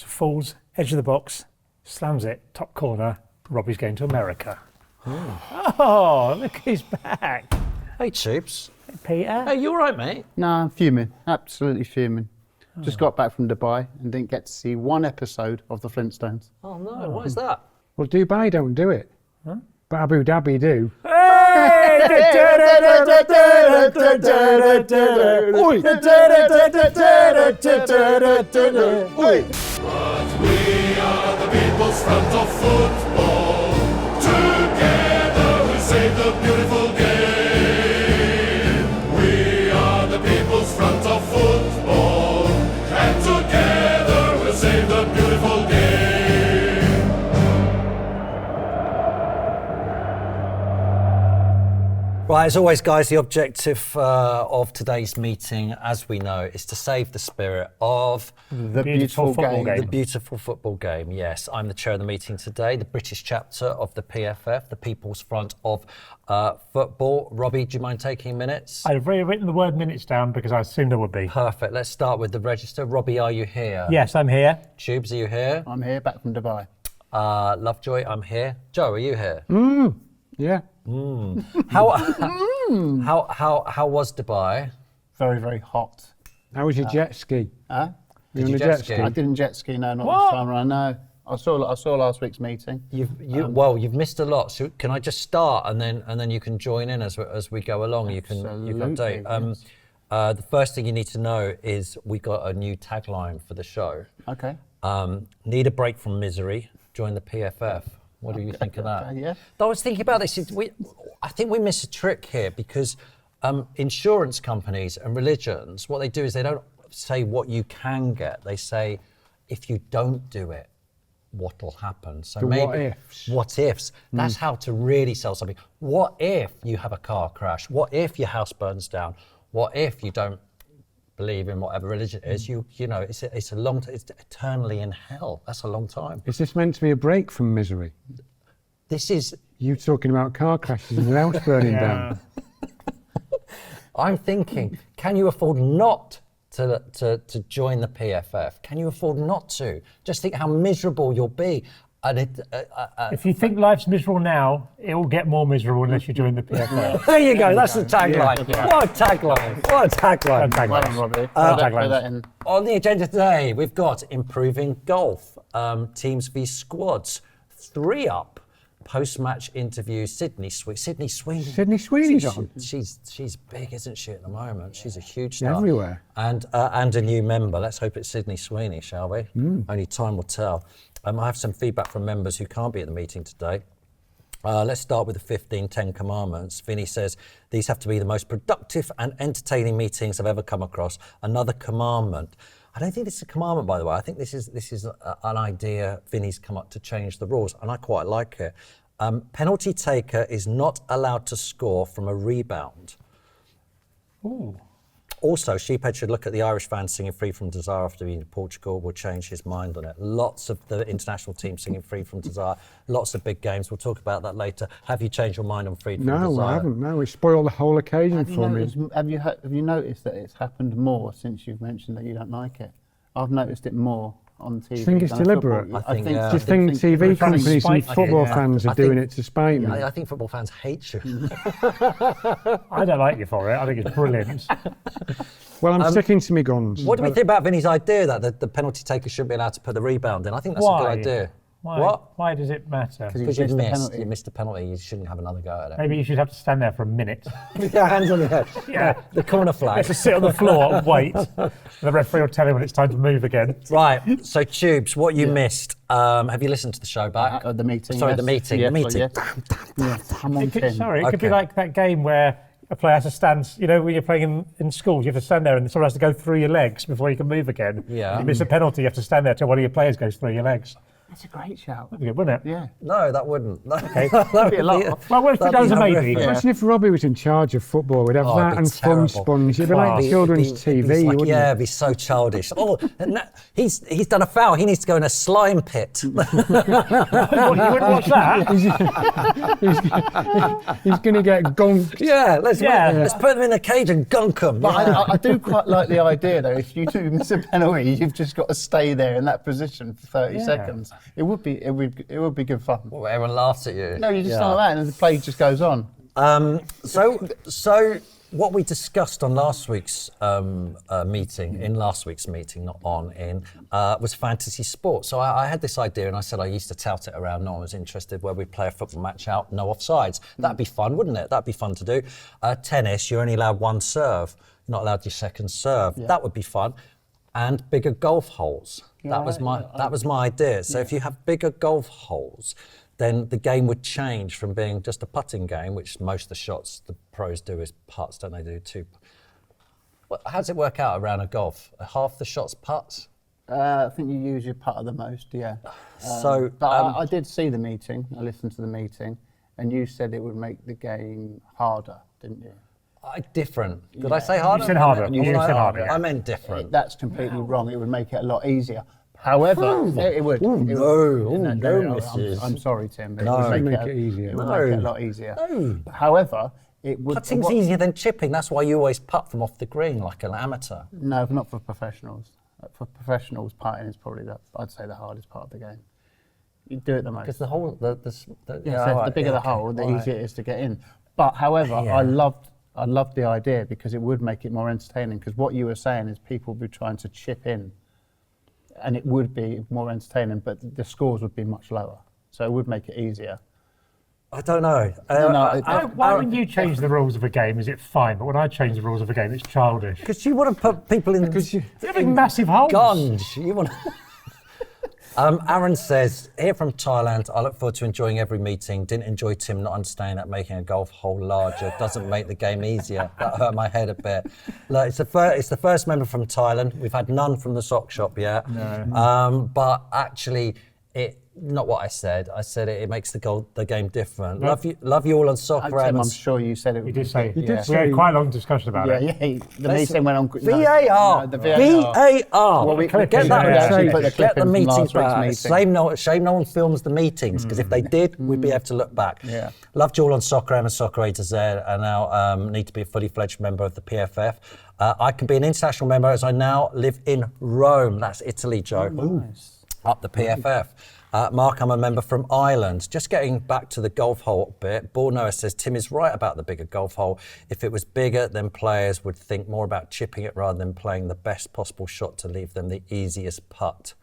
falls, edge of the box, slams it, top corner. Robbie's going to America. Oh, look who's back. Hey, Tubes. Hey, Peter. Hey, you all right, mate? No, I'm fuming. Absolutely fuming. Just got back from Dubai and didn't get to see one episode of the Flintstones. Oh, no. What is that? Well, Dubai don't do it. Huh? But Abu Dhabi do. Hey! Oi! Oi! But we are the people's front of football. Together we save the beautiful game. We are the people's front of football. And together we'll save the beautiful game. Right, as always, guys, the objective of today's meeting, as we know, is to save the spirit of The beautiful football game. the beautiful football game. Yes, I'm the chair of the meeting today, the British chapter of the PFF, the People's Front of Football. Robbie, do you mind taking minutes? I've already written the word minutes down because I assumed there would be. Perfect. Let's start with the register. Robbie, are you here? Yes, I'm here. Tubes, are you here? I'm here, back from Dubai. Lovejoy, I'm here. Joe, are you here? Yeah. How was Dubai? Very, very hot. How was your jet ski? Huh? You Did on you a jet jet ski? ski? I didn't jet ski, no, not What? this time around, no. I saw last week's meeting. You've missed a lot. So can I just start and then you can join in as we go along. You can update. Absolutely, The first thing you need to know is we got a new tagline for the show. Okay. Need a break from misery. Join the PFF. What do you think of that? Yeah. I was thinking about this. I think we miss a trick here because insurance companies and religions, what they do is they don't say what you can get. They say, if you don't do it, what'll happen? So The maybe what ifs. What ifs? That's how to really sell something. What if you have a car crash? What if your house burns down? What if you don't believe in whatever religion it is? You know, it's a long. It's eternally in hell. That's a long time. Is this meant to be a break from misery? This is. You talking about car crashes and your house burning down? I'm thinking, can you afford not to join the PFF? Can you afford not to? Just think how miserable you'll be. And If you think life's miserable now, it will get more miserable unless you join the PFL. there you go. That's the tagline. Yeah. What a tagline. What a tagline. Well done, Robbie. taglines. Throw that in. On the agenda today, we've got improving golf, teams v squads, 3 up, post-match interviews, Sydney Sweeney. Sydney Sweeney's on. She's big, isn't she, at the moment? She's a huge star. Everywhere. And a new member. Let's hope it's Sydney Sweeney, shall we? Only time will tell. I have some feedback from members who can't be at the meeting today. Let's start with the 15 Ten Commandments. Vinny says, these have to be the most productive and entertaining meetings I've ever come across. Another commandment. I don't think this is a commandment, by the way. I think this is an idea Vinny's come up to change the rules, and I quite like it. Penalty taker is not allowed to score from a rebound. Ooh. Also, Sheephead should look at the Irish fans singing Free From Desire after being in Portugal. Will change his mind on it. Lots of the international teams singing Free From Desire. Lots of big games. We'll talk about that later. Have you changed your mind on Free From Desire? No, I haven't. No, it spoiled the whole occasion for me. Have you noticed that it's happened more since you've mentioned that you don't like it? I've noticed it more on TV. Do you think it's than deliberate? football. I think, yeah. Do you think TV companies and football fans are doing it to spite me? I think football fans hate you. I don't like you for it. I think it's brilliant. Well, I'm sticking to my guns. What do we think about Vinny's idea that the penalty taker shouldn't be allowed to put the rebound in? I think that's a Why? good idea. Why? What? Why does it matter? Because you penalty. missed a penalty. You shouldn't have another go at it. Maybe you should have to stand there for a minute. With your hands on your head. Yeah. The corner flag. Just sit on the floor and wait. The referee will tell him when it's time to move again. Right. So, Tubes, what you missed? Have you listened to the show back? The meeting. Sorry, yes. the meeting. Yes, the meeting. Yes. I'm on 10. Sorry, it could be Okay. like that game where a player has to stand, you know, when you're playing in schools, you have to stand there and someone has to go through your legs before you can move again. Yeah. You miss a penalty, you have to stand there till one of your players goes through your legs. That's a great shout. That'd be good, wouldn't it? Yeah. No, that wouldn't. Okay. That'd be a lot. Well, what if it does a maybe? horrific. Imagine if Robbie was in charge of football. We'd have Oh, that it'd be and Fun terrible. Sponge. It'd be like Class. children's It'd be TV, like, wouldn't yeah, it? it'd be so childish. Oh, and he's done a foul. He needs to go in a slime pit. What, you wouldn't watch that? He's going to get gonked. Yeah, let's Yeah. put them in a cage and gunk them. But I do quite like the idea, though. If you do miss a penalty, you've just got to stay there in that position for 30 seconds. It would be good fun. Well, everyone laughs at you. No, you just start like that, and the play just goes on. So what we discussed on last week's meeting, was fantasy sport. So I had this idea, and I said I used to tout it around. No one was interested. Where we play a football match out, no offsides. That'd be fun, wouldn't it? That'd be fun to do. Tennis, you're only allowed one serve. You're not allowed your second serve. Yeah. That would be fun. And bigger golf holes. That was my idea. So if you have bigger golf holes, then the game would change from being just a putting game, which most of the shots the pros do is putts, don't they? Do two. How does it work out around a golf? Half the shots putts? I think you use your putter the most, yeah. But I did see the meeting. I listened to the meeting, and you said it would make the game harder, didn't you? Different. Did I say harder? You said harder. You You said harder, yeah. I meant different. That's completely wrong. It would make it a lot easier. However, it would. I'm sorry, Tim. But No, it would make it easier. It would make it a lot easier. No. However, it would. Putting's easier than chipping. That's why you always putt from off the green like an amateur. No, not for professionals. For professionals, putting is probably I'd say the hardest part of the game. You do it the most. Because the hole, So the bigger the hole, the easier it is to get in. But however, I loved the idea because it would make it more entertaining. Because what you were saying is people would be trying to chip in, and it would be more entertaining, but the scores would be much lower. So it would make it easier. I don't know. Why when you change the rules of a game is it fine, but when I change the rules of a game it's childish? Because you want to put people in Having massive holes. guns. You want. Aaron says, here from Thailand, I look forward to enjoying every meeting. Didn't enjoy Tim not understanding that making a golf hole larger doesn't make the game easier. That hurt my head a bit. Look, it's the first member from Thailand. We've had none from the sock shop yet. No. But actually, not what I said. I said it makes the game different. No. Love you all on soccer. Tim, I'm sure you said it. You did say. You did We had quite a long discussion about it. Yeah. The meeting went on. VAR. The VAR. Well, we get clip that. it. Actually put the Get clip the in from meeting last week's back. meeting. Shame no one films the meetings, because if they did, we'd be able to look back. Yeah. Loved you all on Soccer and Soccer A to Z, and now need to be a fully fledged member of the PFF. I can be an international member as I now live in Rome. That's Italy, Joe. Nice. Up the PFF. Mark, I'm a member from Ireland. Just getting back to the golf hole bit, Ball Noah says, Tim is right about the bigger golf hole. If it was bigger, then players would think more about chipping it rather than playing the best possible shot to leave them the easiest putt.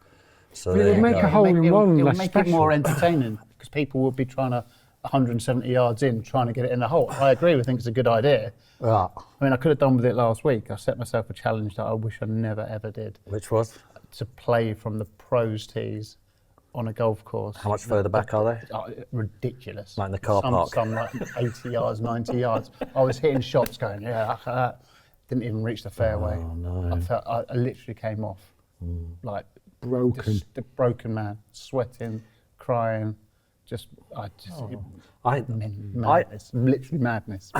So But it there would you make go. a hole in one It would less make special. it more entertaining because people would be trying to 170 yards in, trying to get it in the hole. I agree. I think it's a good idea. Right. I mean, I could have done with it last week. I set myself a challenge that I wish I never ever did. Which was? To play from the pros tees on a golf course. How much further back are they? Ridiculous. Like in the car park? Some like 80 yards, 90 yards. I was hitting shots going, didn't even reach the fairway. Oh, no. I literally came off. Like, Broken. just a broken man, sweating, crying. Madness, literally madness.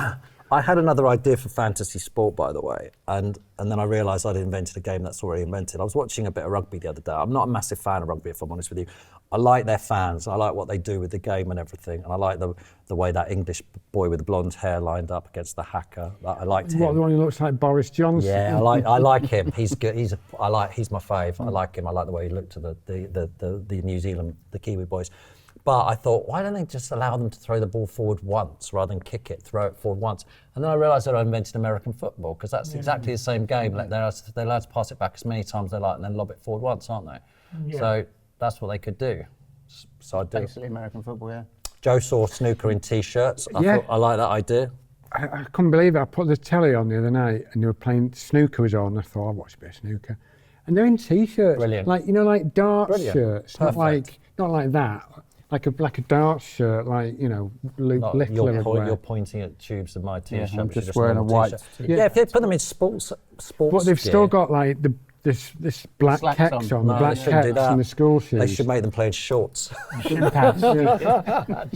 I had another idea for fantasy sport, by the way, and then I realised I'd invented a game that's already invented. I was watching a bit of rugby the other day. I'm not a massive fan of rugby, if I'm honest with you. I like their fans. I like what they do with the game and everything, and I like the way that English boy with the blonde hair lined up against the hacker. I liked him. What, the one who looks like Boris Johnson? Yeah, I like him. He's good. He's my fave. I like him. I like the way he looked to the New Zealand, the Kiwi boys. But I thought, why don't they just allow them to throw the ball forward once rather than kick it, throw it forward once? And then I realised that I invented American football, because that's exactly the same game. Like they're allowed to pass it back as many times as they like and then lob it forward once, aren't they? Yeah. So that's what they could do. So I do. Basically American football, yeah. Joe saw snooker in T-shirts. I Yeah. thought I like that idea. I couldn't believe it. I put the telly on the other night and they were playing, snooker was on. I thought, I'll watch a bit of snooker. And they're in T-shirts. Brilliant. Like, like darts Brilliant. shirts. Perfect. Not like that. Like a darts shirt, like, Luke Not, Littler would wear. you're pointing at tubes of my T-shirt. I'm which is just wearing a normal white T-shirt. T-shirt. Yeah, if they put them in sports But they've gear. still got like this black Slacks kecks on. on, the No, black they shouldn't do kecks that. and the school shoes. They should make them play in shorts. Shin pads.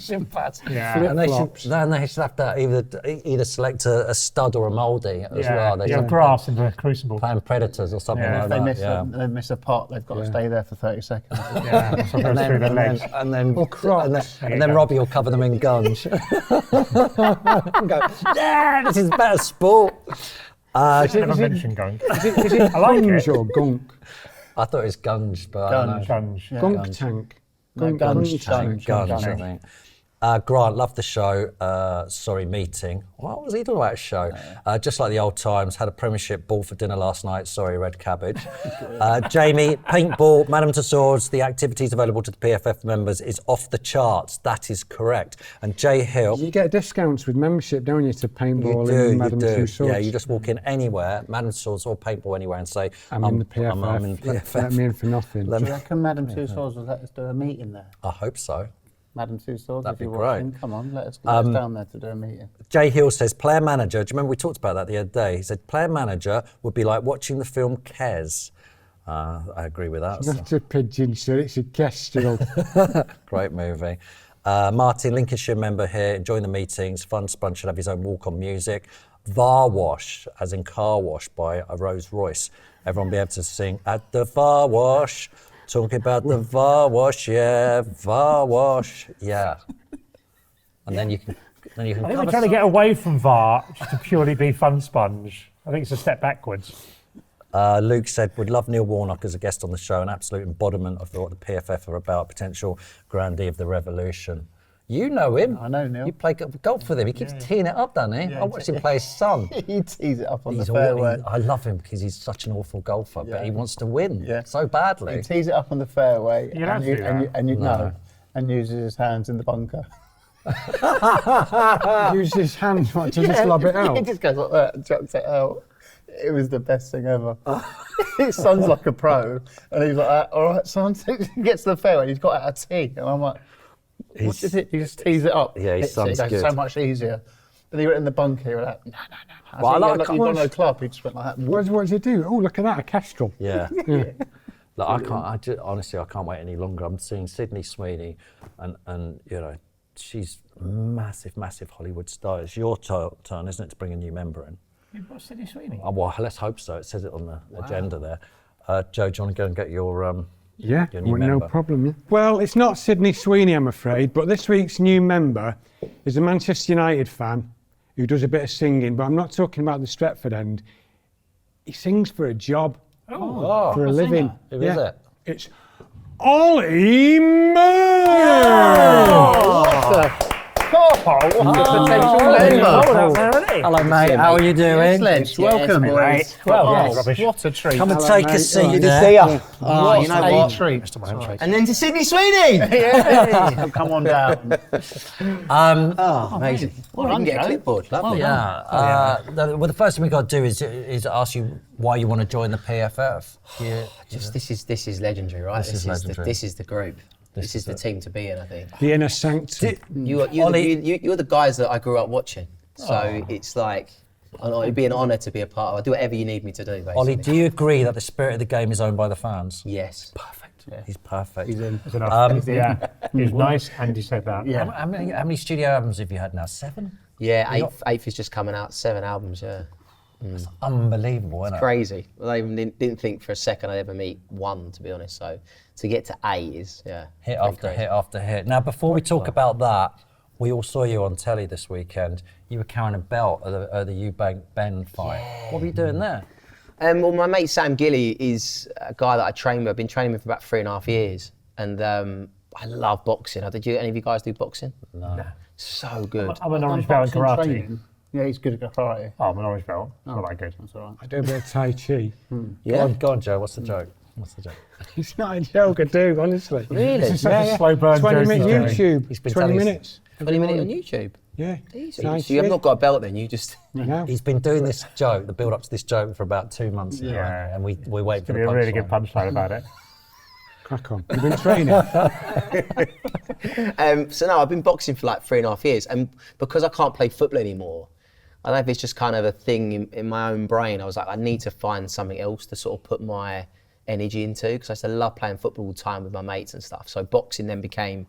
Shin pads. Yeah. And they Flip-flops. should have to either select a stud or a mouldy as well. They Yeah, should grass in the crucible. play in Predators or something Yeah. like If that. they miss a pot, they've got to stay there for 30 seconds. Yeah, so it goes through their legs. And then Crocs. and then Robbie will cover them in gunge. And go, yeah, this is better sport. Never mentioned gunk. Is it I like gunge it. or gunk? I thought it was gunge, but I don't know. Gunge. Yeah. Gunk tank. No, gunge tank. Gunge, I think. Grant, love the show. Sorry, meeting. What was he talking about? Show. Just like the old times. Had a Premiership ball for dinner last night. Sorry, red cabbage. Jamie, paintball, Madame Tussauds. The activities available to the PFF members is off the charts. That is correct. And Jay Hill. You get discounts with membership, don't you, to paintball You in Madame do. Tussauds? Yeah, you just walk in anywhere, Madame Tussauds or paintball anywhere, and say, I'm in the PFF. I'm in the Let PFF. me in for nothing. Do you reckon Madame Tussauds will let us do a meeting there? I hope so. Madame Tussauds, That'd if be you're great. watching, come on, let us down there to do a meeting. Jay Hill says, player manager. Do you remember we talked about that the other day? He said, player manager would be like watching the film Kes. I agree with that. Not a pigeon, sir, it's a kestrel. Great movie. Martin, Lincolnshire member here, enjoying the meetings. Fun Spun should have his own walk on music. Var Wash, as in car wash by a Rolls Royce. Everyone be able to sing at the Var Wash. Talking about the Var Wash, yeah, Var Wash, yeah. And then you can I think cover we're trying to get away from VAR just to purely be Fun Sponge. I think it's a step backwards. Luke said, would love Neil Warnock as a guest on the show, an absolute embodiment of what the PFF are about, potential grandee of the revolution. You know him. I know Neil. You play golf with him. He keeps teeing it up, doesn't he? I watched him play his son. He tees it up on He's the fairway. I love him because he's such an awful golfer, but he wants to win so He badly. tees it up on the fairway You don't do that. and uses his hands in the bunker. Use his hands, what, to just lob it He out? just goes like that and chucks it out. It was the best thing ever. His son's like a pro, and he's like, all right, son. He gets to the fairway, he's got out a tee, and I'm like, what is it? He just tees it up. Yeah, his Hits it, son's it goes good. so much easier. But he went in the bunker, he was like, no. I Well, I said, like- "Yeah, look, you've got no club." He just went like that. What does he do? Oh, look at that, a kestrel. Yeah. Look, I can't. Honestly, I can't wait any longer. I'm seeing Sydney Sweeney, and you know, she's massive Hollywood star. It's your turn, isn't it, to bring a new member in? You've got Sydney Sweeney. Oh, well, let's hope so. It says it on the agenda there. Joe, do you want to go and get your Yeah, your new well, no member? problem. Yeah. Well, it's not Sydney Sweeney, I'm afraid, but this week's new member is a Manchester United fan who does a bit of singing, but I'm not talking about the Stretford end. He sings for a job, for a living. Who is it? It's Olly Murs! Hello, mate. How are you doing? Sledge, welcome. Mate. Well, Yes, rubbish. what a treat. Come and Hello, take a mate. seat Good to there. What you know a what? treat. Mr. Handshake. And then to Sydney Sweeney! Yeah. Come on down. Oh, amazing. Well, I can get a Joe. clipboard. Lovely. Well, the first thing we've got to do is ask you why you want to join the PFF. Yeah. Just this is legendary, right? This is legendary. This is the group. This is the team to be in, I think. The inner sanctum. You're the guys that I grew up watching. So it's like, it'd be an honour to be a part of. I'll do whatever you need me to do, basically. Ollie, do you agree that the spirit of the game is owned by the fans? Yes. Perfect. He's perfect. He's in. That's enough. Yeah, he's nice, and he said that. Yeah. How many studio albums have you had now? 7? Yeah, eighth is just coming out. 7 albums, yeah. Unbelievable, isn't it? Crazy. Well, I even didn't think for a second I'd ever meet one, to be honest. So to get to 8 is, Hit pretty after crazy. hit after hit. Now, before we talk about that, we all saw you on telly this weekend. You were carrying a belt at the Eubank Bend fight. What were you doing there? Well, my mate Sam Gilly is a guy that I train with. I've been training with for about 3.5 years. And I love boxing. Did any of you guys do boxing? No. So good. I'm an orange belt in Boxing karate. training. Yeah, he's good at karate. Oh, I'm an orange belt. It's not that good. That's all right. I do a bit of Tai Chi. Yeah. Go on, Joe. What's the joke? It's not a joke, I do, honestly. Really? This is such a slow burn. 20 Joe's minutes doing. YouTube. He's been 20 telling us- minutes. 20 minutes on YouTube. Yeah. Easy. Tai So you have Chi. not got a belt then, you just... No. He's been doing this joke, the build up to this joke, for about 2 months now. Yeah. And we wait for It's the going to be a really good punchline. punchline about it. Crack on. You've been training. So no, I've been boxing for like 3.5 years, and because I can't play football anymore, I don't know if it's just kind of a thing in my own brain. I was like, I need to find something else to sort of put my energy into, because I used to love playing football all the time with my mates and stuff. So boxing then became,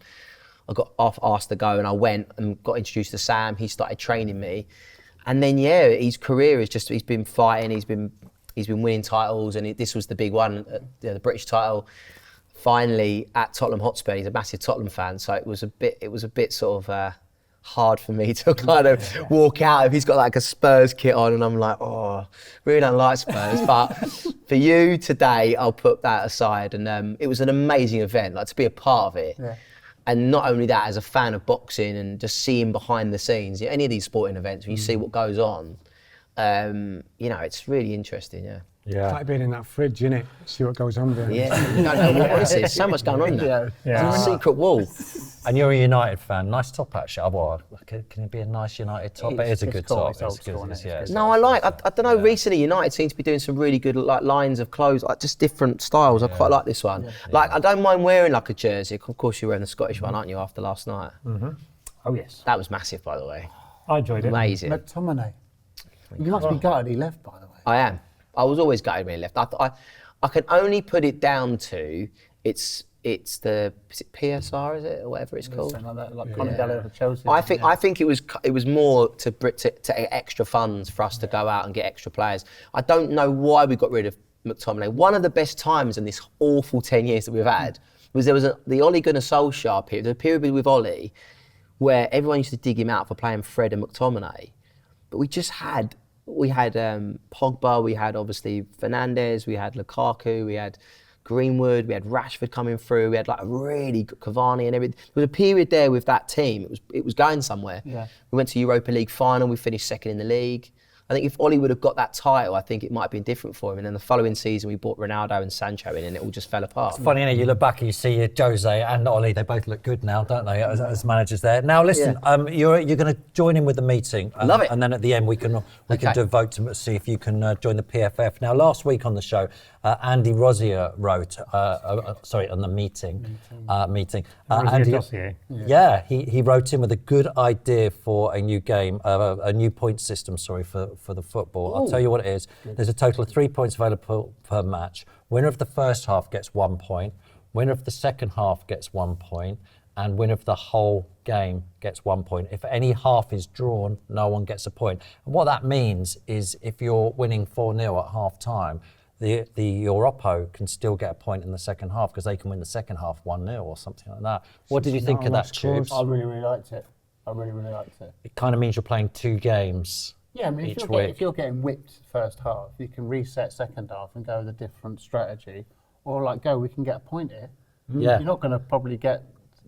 I got asked to go, and I went and got introduced to Sam. He started training me. And then, his career is just, he's been fighting, he's been winning titles, and this was the big one, the British title. Finally at Tottenham Hotspur, he's a massive Tottenham fan, so it was a bit sort of hard for me to kind of walk out if he's got like a Spurs kit on, and I'm like, oh, really don't like Spurs. But for you today, I'll put that aside, and it was an amazing event, like to be a part of it. Yeah. And not only that, as a fan of boxing and just seeing behind the scenes, any of these sporting events, when you see what goes on, it's really interesting, Yeah. It's like being in that fridge, innit? See what goes on there. Yeah, honestly, there's so much going on there. Yeah. It's a secret wall. And you're a United fan. Nice top, actually. Can it be a nice United top? It is a good top. No, I don't know, recently United seem to be doing some really good like lines of clothes, like just different styles. I quite like this one. Like, I don't mind wearing like a jersey. Of course, you're wearing the Scottish one, aren't you, after last night? Mm-hmm. Oh, yes. That was massive, by the way. I enjoyed it. Amazing. McTominay. You must be gutted he left, by the way. I am. I was always gutted when he left. I can only put it down to is it PSR, is it, or whatever it's called? Something like that, like Conor Gallagher for Chelsea. I think it was more to extra funds for us to go out and get extra players. I don't know why we got rid of McTominay. One of the best times in this awful 10 years that we've had was the Ole Gunnar Solskjaer period, the period with Ollie, where everyone used to dig him out for playing Fred and McTominay, but we had Pogba, we had obviously Fernandes, we had Lukaku, we had Greenwood, we had Rashford coming through, we had like a really good Cavani and everything. There was a period there with that team, it was going somewhere. Yeah. We went to Europa League final, we finished second in the league. I think if Ollie would have got that title, I think it might have been different for him. And then the following season, we brought Ronaldo and Sancho in, and it all just fell apart. It's funny, innit? You look back and you see Jose and Ollie, they both look good now, don't they, as managers there. Now, listen, you're going to join in with the meeting. Love it. And then at the end, we can do a vote to see if you can join the PFF. Now, last week on the show, Andy Rosier wrote, on the meeting. Andy, he wrote in with a good idea for a new game, a new point system, for the football. I'll tell you what it is. There's a total of 3 points available per match. Winner of the first half gets 1 point. Winner of the second half gets 1 point. And winner of the whole game gets 1 point. If any half is drawn, no one gets a point. And what that means is if you're winning 4-0 at half time, your oppo can still get a point in the second half because they can win the second half 1-0 or something like that. What did you think of that, Tubes? I really, really liked it. It kind of means you're playing 2 games. Yeah, I mean, if you're getting whipped first half, you can reset second half and go with a different strategy, or we can get a point here. Yeah. You're not going to probably get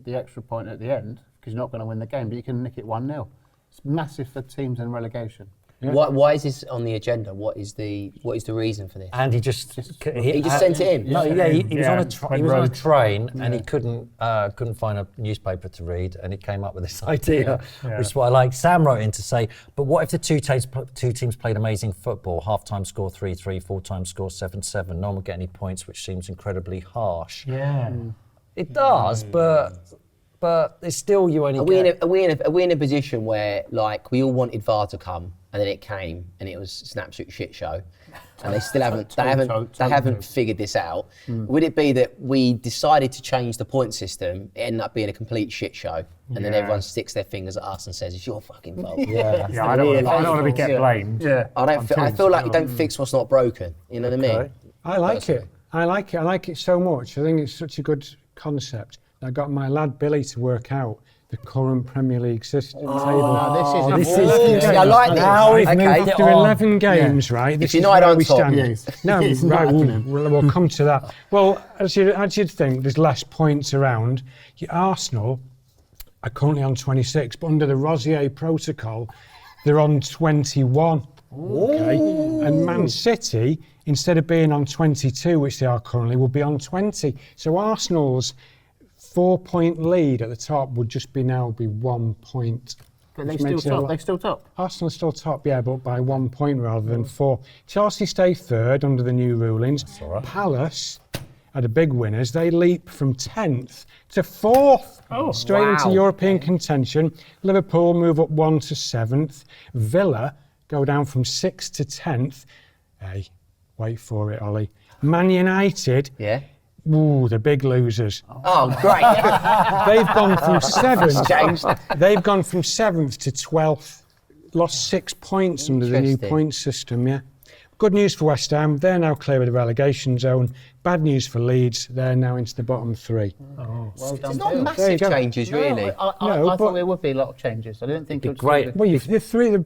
the extra point at the end because you're not going to win the game, but you can nick it 1-0. It's massive for teams in relegation. Yeah. Why is this on the agenda? What is the reason for this? And he just sent it in. No, he was on a train and he couldn't find a newspaper to read, and he came up with this idea, which is what I like. Sam wrote in to say, but what if the two teams played amazing football? Half-time score 3-3, full-time score 7-7. No one would get any points, which seems incredibly harsh. Yeah, it does, but it's still you only. Are we in a position where like we all wanted VAR to come? And then it came, and it was an absolute shit show, and they still haven't figured this out. Would it be that we decided to change the point system, it ended up being a complete shit show, and then everyone sticks their fingers at us and says it's your fucking fault? I don't want to get blamed. Yeah, I feel like you don't fix what's not broken. You know what I mean? I like it. I like it so much. I think it's such a good concept. I got my lad Billy to work out the current Premier League system table. I like this. After 11 games, right? This is where we stand. We'll come to that. Well, as you'd think, there's less points around. Arsenal are currently on 26, but under the Rosier protocol, they're on 21. Okay, and Man City, instead of being on 22, which they are currently, will be on 20. So Arsenal's 4-point lead at the top would just be 1 point. But they're still top. Arsenal are still top, yeah, but by 1 point rather than 4. Chelsea stay third under the new rulings. Palace are the big winners. They leap from 10th to 4th, straight into European contention. Liverpool move up 1 to 7th. Villa go down from 6th to 10th. Hey, wait for it, Ollie. Man United, Yeah. ooh, the big losers. Oh, great. They've gone from Changed. 7th. They've gone from 7th to 12th. Lost 6 points under the new Interesting. point system, yeah. Good news for West Ham, they're now clear of the relegation zone. Bad news for Leeds, they're now into the bottom 3. Well done, It's not Bill. massive go. changes, really. I thought there would be a lot of changes. I didn't think it would great. Well, the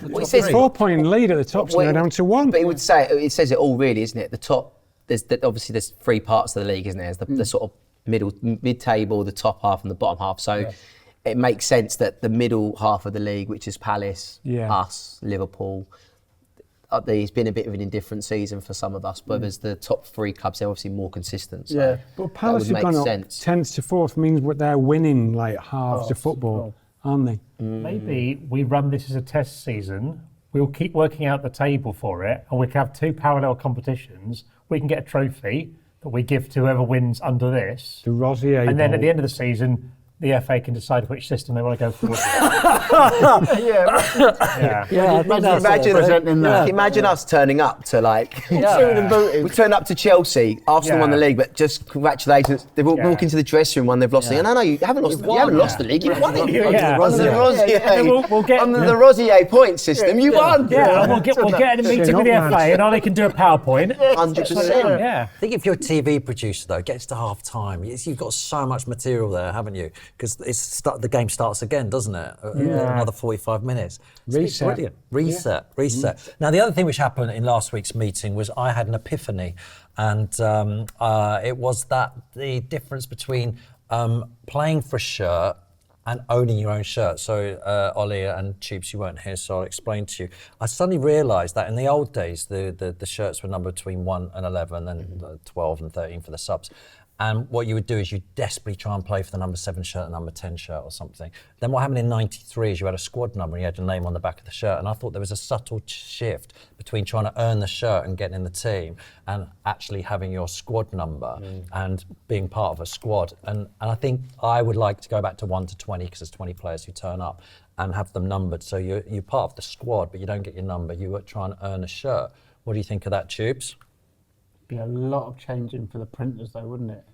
Well, it says 4-point lead at the top's now down to 1. But it says it all, really, isn't it? The top. Obviously there's 3 parts of the league, isn't there? There's the sort of mid-table, the top half, and the bottom half. So it makes sense that the middle half of the league, which is Palace, us, Liverpool. It's been a bit of an indifferent season for some of us, but there's the top 3 clubs. They're obviously more consistent. So But Palace that have would gone make up sense. 10th to 4th, means what they're winning like halves of football, aren't they? Maybe we run this as a test season. We'll keep working out the table for it, and we can have 2 parallel competitions. We can get a trophy that we give to whoever wins under this. The Rosier And then Bowl. at the end of the season, the FA can decide which system they want to go forward with. Imagine us turning up to like we turn up to Chelsea, Arsenal won the league, but just congratulations. They walk into the dressing room when they've lost the league. No, you haven't lost. You haven't lost the league. You've won it. Under the Rosier point system, you won. Yeah, and we'll get a meeting with the not FA, and Ollie can do a PowerPoint. 100%. Yeah. I think if you're a TV producer, though, it gets to half time. You've got so much material there, haven't you? Because the game starts again, doesn't it? Another 45 minutes. Reset. Brilliant. Reset. Now, the other thing which happened in last week's meeting was I had an epiphany. And it was that the difference between playing for a shirt and owning your own shirt. So, Ollie and Tubes, you weren't here, so I'll explain to you. I suddenly realised that in the old days, the shirts were numbered between 1 and 11 and 12 and 13 for the subs. And what you would do is you desperately try and play for the number 7 shirt, the number 10 shirt or something. Then what happened in 93 is you had a squad number and you had your name on the back of the shirt. And I thought there was a subtle shift between trying to earn the shirt and getting in the team and actually having your squad number and being part of a squad. And I think I would like to go back to 1 to 20 because there's 20 players who turn up and have them numbered. So you're part of the squad, but you don't get your number. You try and earn a shirt. What do you think of that, Tubes? Be a lot of changing for the printers, though, wouldn't it?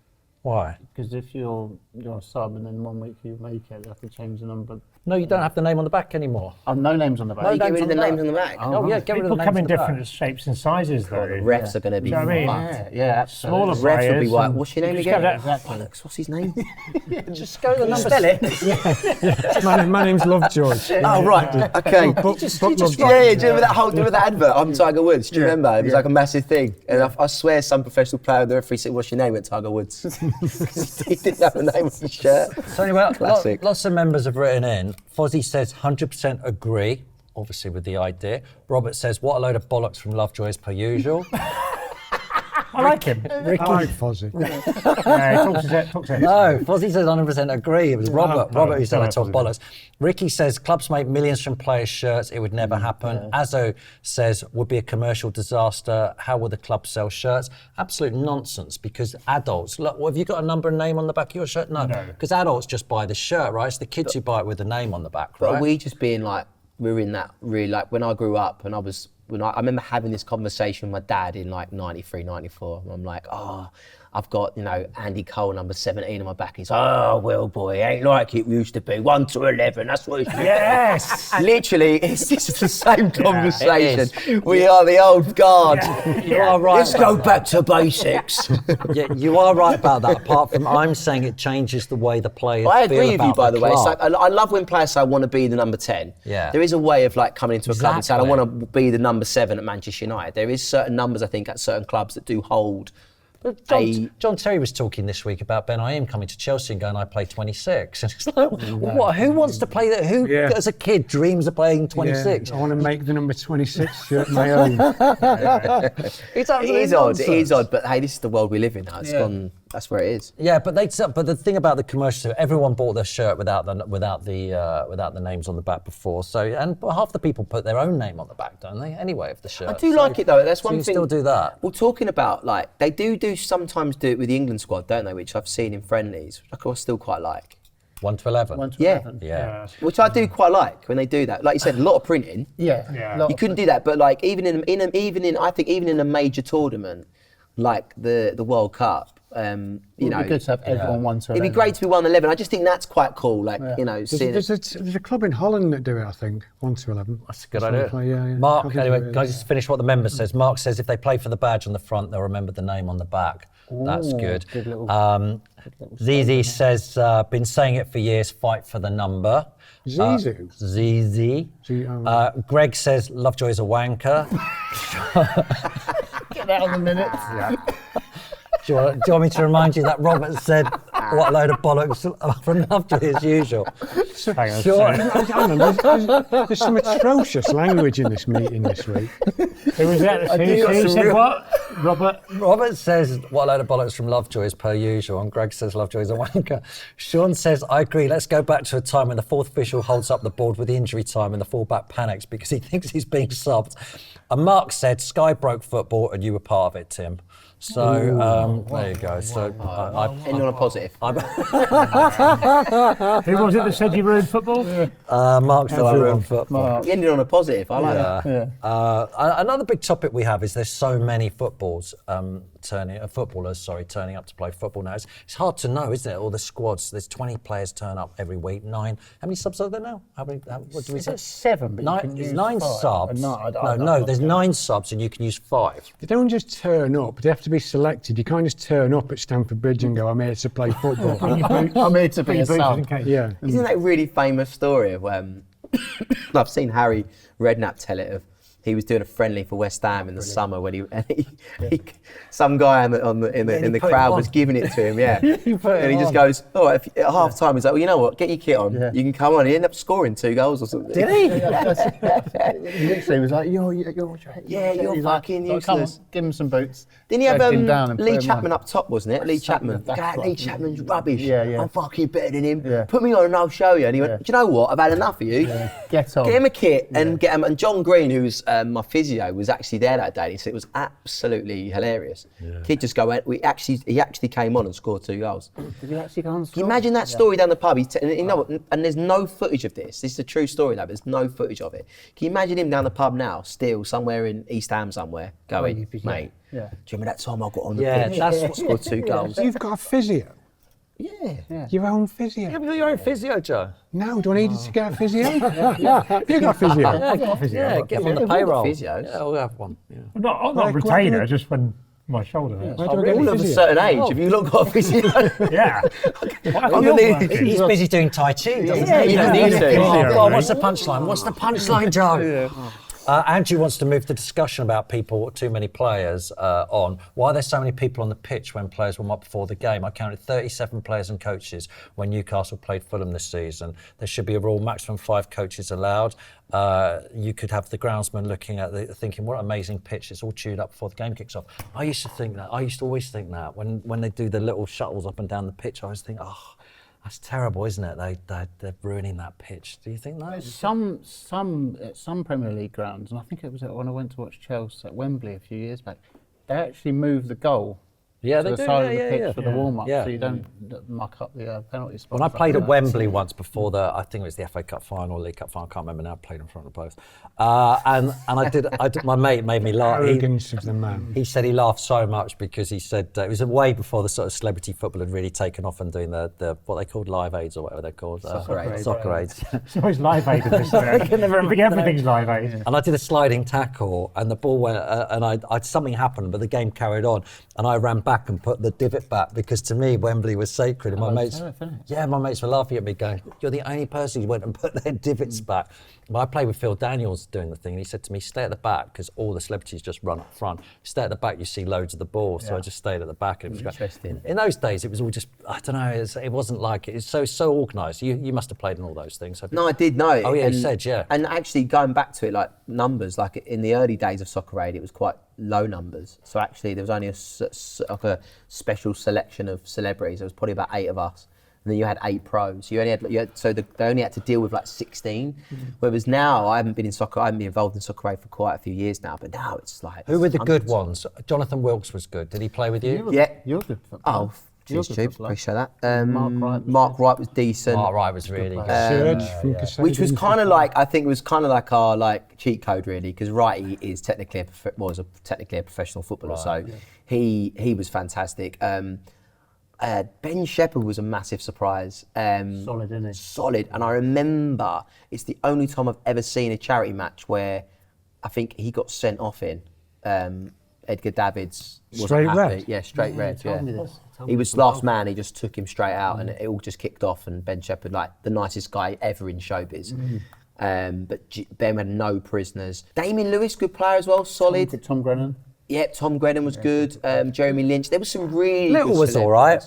Why? Because if you're a sub and then 1 week you make it, they have to change the number. No, you don't have the name on the back anymore. Oh, no names on the back. You get rid of the names on the back. Oh, yeah, get rid of the People names come on in the back. different shapes and sizes, though. The refs are going to be Do you know what I mean? fucked. Yeah, absolutely. Smaller Refs will be players like, and- what's your name Just again? go that- Exactly. Alex, what's his name? Just go the number. Spell it. My name's Lovejoy. Oh, right. Okay. Book Do you remember that advert? I'm Tiger Woods. Do you remember? It was like a massive thing. And I swear some professional player, the referee said, what's your name? Went Tiger Woods. He didn't have a name on his shirt. So anyway, Classic. lots of members have written in. Fozzie says 100% agree, obviously with the idea. Robert says, what a load of bollocks from Lovejoy as per usual. I like him. I like Fozzie. Talks sense. No, Fozzie says 100% agree. It was Robert who said I talk Fozzie. bollocks. Ricky says, clubs make millions from players' shirts. It would never happen. Azzo says, would be a commercial disaster. How will the club sell shirts? Absolute nonsense, because adults, look, have you got a number and name on the back of your shirt? No, because adults just buy the shirt, right? It's the kids who buy it with the name on the back, But right? are we just being like, we're in that really, like when I grew up and I remember having this conversation with my dad in like 93, 94. And I'm like, I've got, Andy Cole number 17 on my back. He's like, oh, well, boy, ain't like it used to be. 1 to 11, that's what it's Yes. Literally, this is the same conversation. We are the old guard. You are right. Let's go back to basics. Yeah, you are right about that. Apart from, I'm saying it changes the way the players I feel agree with you, about by the way. It's club. like, I love when players say, I want to be the number 10. Yeah. There is a way of like coming into a club and saying, I Exactly. want to be the number 7 at Manchester United. There is certain numbers, I think, at certain clubs that do hold. John Terry was talking this week about Ben Aim coming to Chelsea and going, I play 26. And it's like, what? Who wants to play that? Who, as a kid, dreams of playing 26? I want to make the number 26 shirt my own. It's It is odd. It is odd. But hey, this is the world we live in now. It's gone. That's where it is. Yeah, but the thing about the commercial, everyone bought their shirt without the names on the back before. So, and half the people put their own name on the back, don't they? Anyway, of the shirt. I do like it though. That's so one you thing. still do that. Well, talking about like they do sometimes do it with the England squad, don't they? Which I've seen in friendlies, which I still quite like. 1 to 11. 1 to Yeah. 11. Yeah. Which I do quite like when they do that. Like you said, a lot of printing. Yeah. You couldn't do that, but like even in a major tournament like the World Cup, you know, It'd be good to have everyone 1 to 11. it'd be great to be 1 to 11. I just think that's quite cool. Like you know, There's a club in Holland that do it, I think, 1 to 11. That's a good idea. Yeah. Mark, Probably anyway, do it, can I just finish what the member says? Mark says if they play for the badge on the front, they'll remember the name on the back. That's good. Good little Zizi says, been saying it for years, fight for the number. Zizu? Zizi. Greg says, Lovejoy's a wanker. Get that on the minutes. Do you want me to remind you that Robert said, what a load of bollocks from Lovejoy as usual? Hang on, Sure. Hang on, there's some atrocious language in this meeting this week. Who was that? Who said what? Robert? Robert says, what a load of bollocks from Lovejoy as per usual, and Greg says Lovejoy's a wanker. Sean says, I agree, let's go back to a time when the fourth official holds up the board with the injury time and the fullback panics because he thinks he's being subbed. And Mark said, Sky broke football and you were part of it, Tim. So there you go. So ending on a positive. Who was it that said you ruined football? Mark said I ruined football. Ending on a positive. I like that. Another big topic we have is there's so many footballers turning up to play football now. It's hard to know, isn't it? All the squads. There's 20 players turn up every week. 9. How many subs are there now? What do we say? 7, but you can use 9 5. subs. No, There's 9 subs and you can use 5. They don't just turn up, they have to be selected. You can't just turn up at Stamford Bridge and go, I'm here to play football. I'm here to be a sub. Yeah. Isn't that a really famous story of I've seen Harry Redknapp tell it of he was doing a friendly for West Ham in the summer when some guy in the crowd was giving it to him, and he just goes, oh, at half time he's like, well, you know what, get your kit on, you can come on. He ended up scoring 2 goals or something. Did he? He literally was like, you're you're fucking useless. Come on, give him some boots. Didn't he have Dragged him down and Lee put him Chapman on. up top, wasn't it? Lee Chapman. Lee Chapman's rubbish. Yeah. I'm fucking better than him. Yeah. Put me on and I'll show you. And he went, do you know what? I've had enough of you. Get on. Get him a kit and get him. And John Green, who's my physio, was actually there that day. And he said it was absolutely hilarious. Kid just go out. He actually came on and scored 2 goals. Did he actually go on? Can you imagine that story down the pub? And there's no footage of this. This is a true story, though. There's no footage of it. Can you imagine him down the pub now, still somewhere in East Ham somewhere, going, mate? Yeah. Do you remember that time I got on the Yeah, pitch? that's what scored 2 goals. You've got a physio? Yeah. Your own physio? Have your own physio, Joe? No, do I need to get a physio? You got a physio? I've got a physio. Yeah, get him on the We've all got payroll. physios. Yeah, we'll have one. Yeah. Not Like, retainer, what- just when my shoulder hurts. Where do I get All a of a physio? certain age, have you not got a physio? Yeah. He's busy doing Tai Chi, doesn't Yeah, he? you don't need to. Oh, God, what's the punchline? What's the punchline, Joe? Andrew wants to move the discussion about too many players on. Why are there so many people on the pitch when players warm up before the game? I counted 37 players and coaches when Newcastle played Fulham this season. There should be a rule, maximum 5 coaches allowed. You could have the groundsman looking at thinking, what an amazing pitch, it's all chewed up before the game kicks off. I used to always think that. When they do the little shuttles up and down the pitch, I always think, oh, that's terrible, isn't it? They're ruining that pitch. Do you think that? Some Premier League grounds, and I think it was when I went to watch Chelsea at Wembley a few years back, they actually moved the goal Yeah, to they the do. side Yeah, of the yeah, pitch yeah. for the warm-up, Yeah. so you don't muck up the penalty spot. When I played at Wembley once before I think it was the FA Cup final, League Cup final, I can't remember now, I played in front of both. And I did, my mate made me laugh. Arrogance of the man. He said he laughed so much because he said it was way before the sort of celebrity football had really taken off and doing the what they called live aids or whatever they're called. Soccer aids. It's always live aid in this. I think everything's live aid. And I did a sliding tackle, and the ball went, and something happened, but the game carried on, and I ran back and put the divot back because to me Wembley was sacred. And my mates were laughing at me, going, "You're the only person who went and put their divots back." But I played with Phil Daniels doing the thing, and he said to me, "Stay at the back because all the celebrities just run up front. Stay at the back, you see loads of the ball." So I just stayed at the back. And it was Interesting. In those days, it was all just, I don't know, it wasn't like it's so organised. You must have played in all those things. No, I did know. Oh yeah, you said, yeah. And actually, going back to it, like numbers, like in the early days of Soccer Aid, it was quite low numbers. So actually, there was only a special selection of celebrities. There was probably about 8 of us. And then you had 8 pros. They only had to deal with like 16. Whereas now, I haven't been involved in Soccer Aid for quite a few years now. But now it's like Who were the good hundreds. ones? Jonathan Wilkes was good. Did he play with you? Yeah. You're good. Oh, Cheers, You're good Tube. for bloke. Appreciate that. Mark Wright was Decent. Mark Wright was really good. Serge from Cassady, Which was didn't kind of he? like, I think it was kind of like our like cheat code really, because Wrighty is technically technically a professional footballer, so he was fantastic. Ben Shepherd was a massive surprise. solid, isn't he? Solid, and I remember it's the only time I've ever seen a charity match where I think he got sent off in. Edgar Davids wasn't Straight happy. red? Yeah, straight red. told Yeah. me this. He was last man. He just took him straight out, and it all just kicked off. And Ben Shepherd, like the nicest guy ever in showbiz. But Ben had no prisoners. Damien Lewis, good player as well, solid. Tom Grennan. Yep, Tom Grennan was good. Jeremy Lynch. There was some really Little good was all right.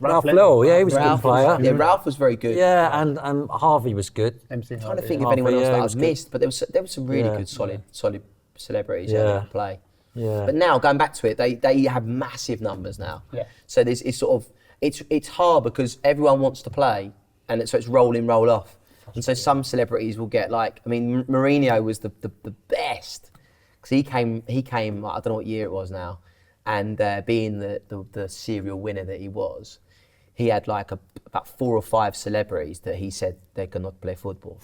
Ralph Little, yeah, he was a good player. Yeah, Ralph was very good. Yeah, and Harvey was good. MC I'm trying to Harvey. think of Harvey, anyone else yeah, that he I've was good. missed, but there was some really Yeah. good, solid celebrities Yeah. that could play. Yeah. But now going back to it, they have massive numbers now. Yeah. So it's sort of it's hard because everyone wants to play, and so it's roll in, roll off. And so some celebrities will get like, I mean, Mourinho was the best because he came. I don't know what year it was now, and being the serial winner that he was, he had like about 4 or 5 celebrities that he said they cannot play football.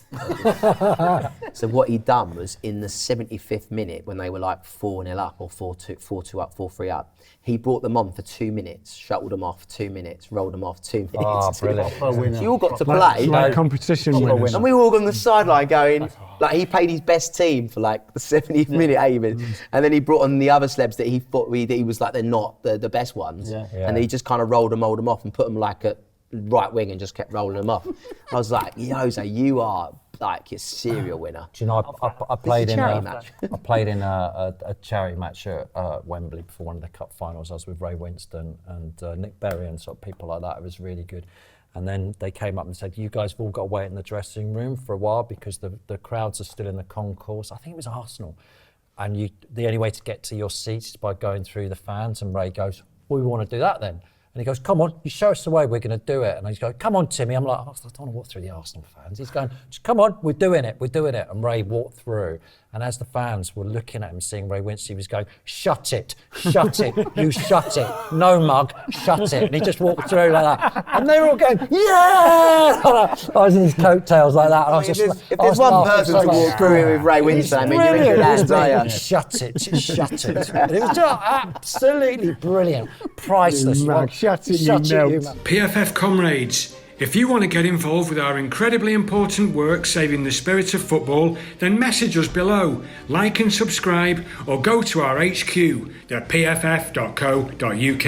So what he'd done was in the 75th minute when they were like 4-0 up or 4-2 up, 4-3 up, he brought them on for 2 minutes, shuttled them off for 2 minutes, rolled them off 2 minutes. Oh, brilliant. So you all got to play. Like competition winners. And we were all on the sideline going, like he played his best team for like the 70th minute even. And then he brought on the other celebs that he thought he was like they're not the best ones. Yeah. And he just kind of rolled them off and put them like at right wing and just kept rolling them off. I was like, Jose, you are like your serial winner. Do you know, I played in charity a, match. I played in a charity match at Wembley before one of the cup finals. I was with Ray Winston and Nick Berry and sort of people like that. It was really good. And then they came up and said, you guys have all got to wait in the dressing room for a while because the crowds are still in the concourse. I think it was Arsenal. And the only way to get to your seats is by going through the fans. And Ray goes, well, we want to do that then. And he goes, come on, you show us the way, we're going to do it. And he's going, come on, Timmy. I'm like, oh, I don't want to walk through the Arsenal fans. He's going, just come on, we're doing it. And Ray walked through. And as the fans were looking at him, seeing Ray Winston, he was going, shut it, you shut it. No mug, shut it. And he just walked through like that. And they were all going, yeah! I was in his coattails like that. And I was just If there's one person to walk through here with Ray Winston, I mean, you're in good hands, are you? Shut it. And it was just absolutely brilliant. Priceless. Mag, shut it, you melt. man. PFF comrades, if you want to get involved with our incredibly important work saving the spirit of football, then message us below, like and subscribe, or go to our HQ, the pff.co.uk.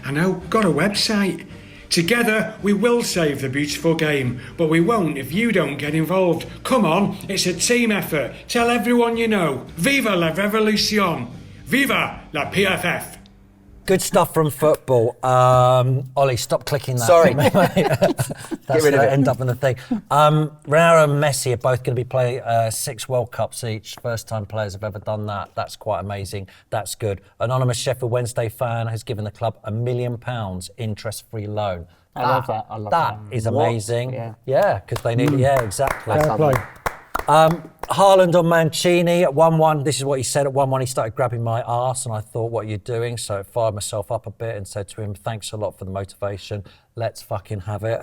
I know, got a website. Together, we will save the beautiful game, but we won't if you don't get involved. Come on, it's a team effort. Tell everyone you know. Viva la revolution! Viva la PFF! Good stuff from football. Ollie, stop clicking that. Sorry. That's rid of going to it. end up in the thing. Ronaldo and Messi are both going to be playing 6 World Cups each. First time players have ever done that. That's quite amazing. That's good. Anonymous Sheffield Wednesday fan has given the club £1 million interest-free loan. I love that. I love that. That is amazing. Yeah. Because they need it. Yeah, exactly. Fair play. Haaland on Mancini at 1-1. This is what he said at 1-1. He started grabbing my arse and I thought, what are you doing? So I fired myself up a bit and said to him, thanks a lot for the motivation. Let's fucking have it.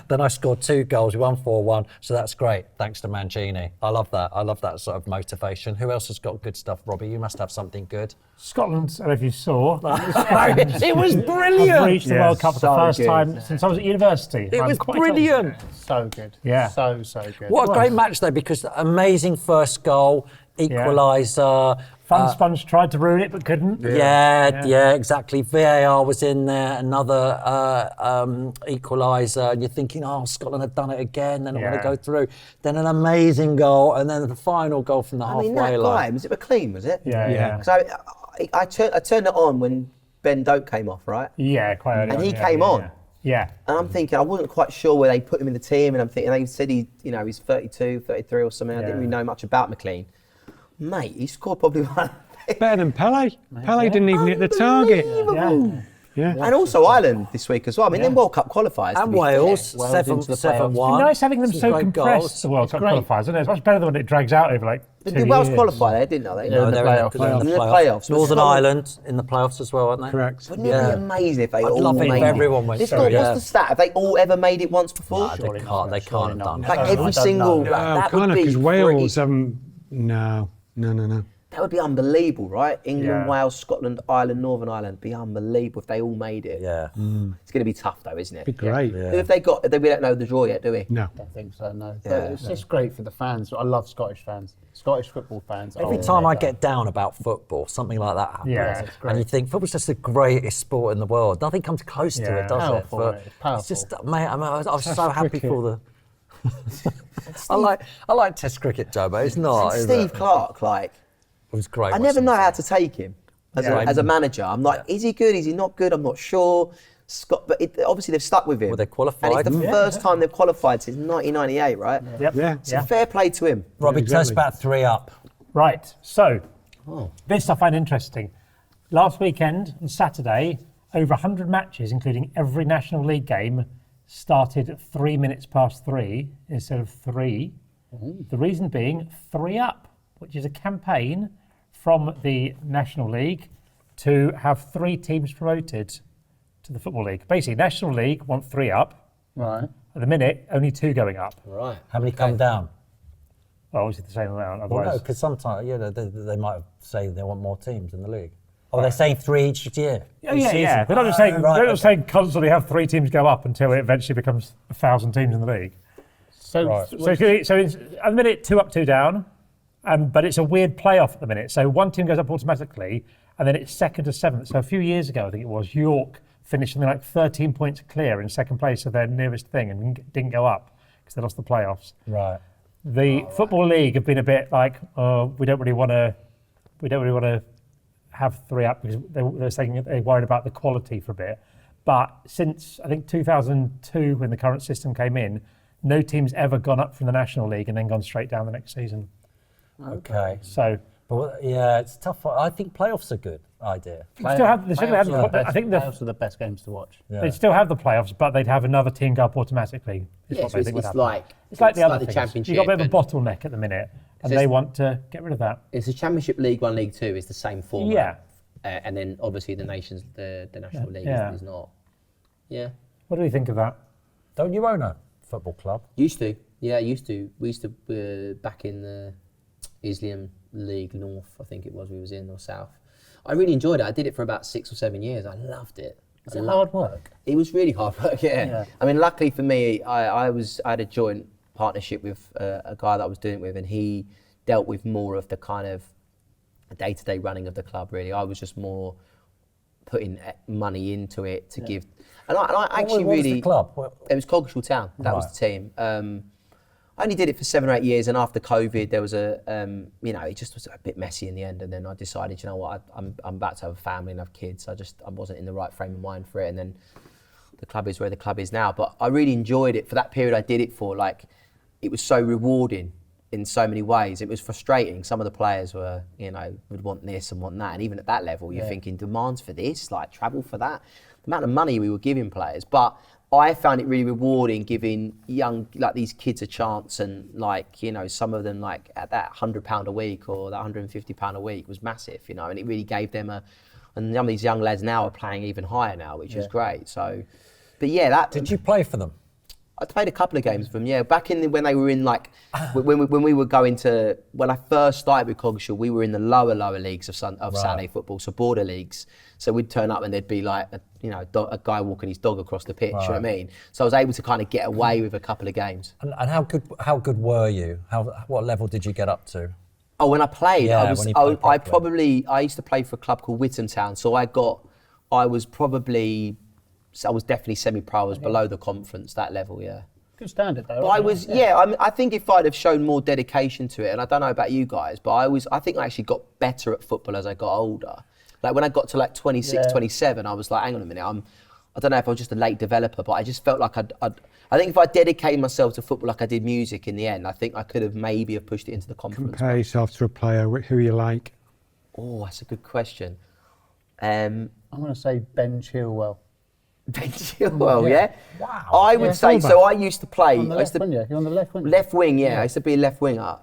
Then I scored 2 goals. We won 4-1. So that's great. Thanks to Mancini. I love that. I love that sort of motivation. Who else has got good stuff? Robbie, you must have something good. Scotland, I don't know if you saw, It was have brilliant. reached the World Cup for the so first good. time since I was at university. It I'm was quite brilliant. So good. Yeah. So good. What a great match, though, because amazing first goal, equaliser. Fun Sponge tried to ruin it but couldn't. Yeah, exactly. VAR was in there, another equaliser, and you're thinking, oh, Scotland have done it again, they're not going to go through. Then an amazing goal, and then the final goal from the I mean, halfway that line. guy, was it McLean, was it? Yeah. Because I turned it on when Ben Doak came off, right? Yeah, quite early And on, he yeah, came yeah, on. Yeah. And I'm thinking, I wasn't quite sure where they put him in the team, and I'm thinking, they said he's 32, 33 or something. I didn't really know much about McLean. Mate, he scored probably one. Better than Pele. Pele didn't even hit the target. Yeah. Yeah. And also Ireland this week as well. I mean, them World Cup qualifiers. And Wales, Wales into the playoffs. 7-1. It's nice having them Some so great compressed, goals. the World Cup great. qualifiers, isn't it? It's much better than when it drags out over like They 2 did Wales years. qualify there, didn't they? No, in the they're playoffs. in the In the playoffs. Northern But- Ireland in the playoffs as well, aren't they? Correct. Wouldn't it be amazing if they I'd all love it if made everyone went It's through, not, yeah. what's the stat? Have they all ever made it once before? Nah, they can't. They can't have done. Like I every don't single. know. Like, Oh, that would kind of, be because pretty- Wales haven't. No. That would be unbelievable, right? England, Yeah. Wales, Scotland, Ireland, Northern Ireland. Be unbelievable if they all made it. Yeah. It's going to be tough though, isn't it? Be great. Yeah. Who have they got? We don't know the draw yet, do we? No. I don't think so, no. Yeah. But it's just great for the fans. I love Scottish fans. Scottish football fans. Every time I get down about football, something like that happens. Yeah, it's great. And you think football's just the greatest sport in the world. Nothing comes close to Yeah. it, does Powerful, it? mate. It's powerful. It's just, mate, I was so happy cricket. for the. I like Test cricket, Joe, but it's not. is Steve it? Clark, like, It was great. I never watching know him. how to take him as, Yeah. as a manager. I'm like, is he good? Is he not good? I'm not sure. Scott, but obviously they've stuck with him. Well, they And qualified. it's the first time they've qualified since 1998, right? Yep. Yeah. So fair play to him. Robbie, tell us exactly. about 3 Up. Right, so this I find interesting. Last weekend, on Saturday, over 100 matches, including every National League game, started at 3 minutes past 3 instead of 3. The reason being 3 Up, which is a campaign from the National League to have 3 teams promoted to the Football League. Basically, National League want 3 up. Right. At the minute, only 2 going up. Right. How many come down? Well, obviously the same amount, Well, no, otherwise... because sometimes they might say they want more teams in the league. Oh, they're saying 3 each year. Yeah, each yeah, yeah. season. They're not just saying Right, they're not okay. saying constantly have 3 teams go up until it eventually becomes 1,000 teams in the league. So, Right. So at the minute 2 up, 2 down, but it's a weird playoff at the minute. So one team goes up automatically, and then it's 2nd to 7th. So a few years ago, I think it was, York finished something like 13 points clear in 2nd place of their nearest thing and didn't go up because they lost the playoffs. Right. The Football League have been a bit like, we don't really want to have 3 up because they're saying they're worried about the quality for a bit. But since I think 2002, when the current system came in, no team's ever gone up from the National League and then gone straight down the next season. Okay. So But yeah, it's tough. I think playoffs are a good idea. they still have, I think playoffs are the best games to watch. Yeah. they'd still have the playoffs, but they'd have another team go up automatically. Is Yeah, what so they think would it's happen. like It's like the other the things. Championship. You've got a bit of a and bottleneck at the minute, and So they it's- want to get rid of that. It's a Championship, League One, League Two is the same format. Yeah. And then obviously the National League Yeah. is not. Yeah. What do we think of that? Don't you own a football club? Used to. Yeah, used to. We used to back in the Isliam League North, I think it was we was in, or South. I really enjoyed it. I did it for about 6 or 7 years. I loved it. Is it hard work? It was really hard work, yeah. Yeah. I mean, luckily for me, I had a joint partnership with a guy that I was doing it with, and he dealt with more of the kind of day-to-day running of the club, really. I was just more putting money into it to give. And I actually what was really... the club? What- It was Coggeshall Town. That was Right. the team. I only did it for 7 or 8 years, and after COVID, there was it just was a bit messy in the end. And then I decided, you know what, I'm about to have a family and have kids. I wasn't in the right frame of mind for it. And then the club is where the club is now. But I really enjoyed it for that period. I did it for, like, it was so rewarding in so many ways. It was frustrating. Some of the players were, would want this and want that. And even at that level, you're thinking demands for this, like travel for that. The amount of money we were giving players, but I found it really rewarding giving these kids a chance, and some of them at that £100 a week or that £150 a week was massive, and it really gave them and some of these young lads now are playing even higher now, which is great. So, but yeah, Did you play for them? I played a couple of games with them, yeah. Back when they were in when we were going to, when I first started with Coggeshall, we were in the lower leagues of Saturday football, so border leagues. So we'd turn up and there'd be a guy walking his dog across the pitch. You know what I mean? So I was able to kind of get away with a couple of games. And how good were you? What level did you get up to? Oh, when I played, Yeah, when you played I used to play for a club called Whittam Town. So I was definitely semi-pro. I was below the conference, that level, yeah. Good standard though. But I think if I'd have shown more dedication to it, and I don't know about you guys, but I think I actually got better at football as I got older. Like when I got to 26, 27, I was like, hang on a minute, I don't know if I was just a late developer, but I just felt like I think if I dedicated myself to football like I did music in the end, I think I could have maybe have pushed it into the conference. Compare yourself to a player who you like. Oh, that's a good question. I'm going to say Ben Chilwell. Ben Chilwell, yeah? Wow. I would say, fullback. so I used to play... On the left, weren't you? You're on the left, weren't you? Left wing, yeah. I used to be a left winger.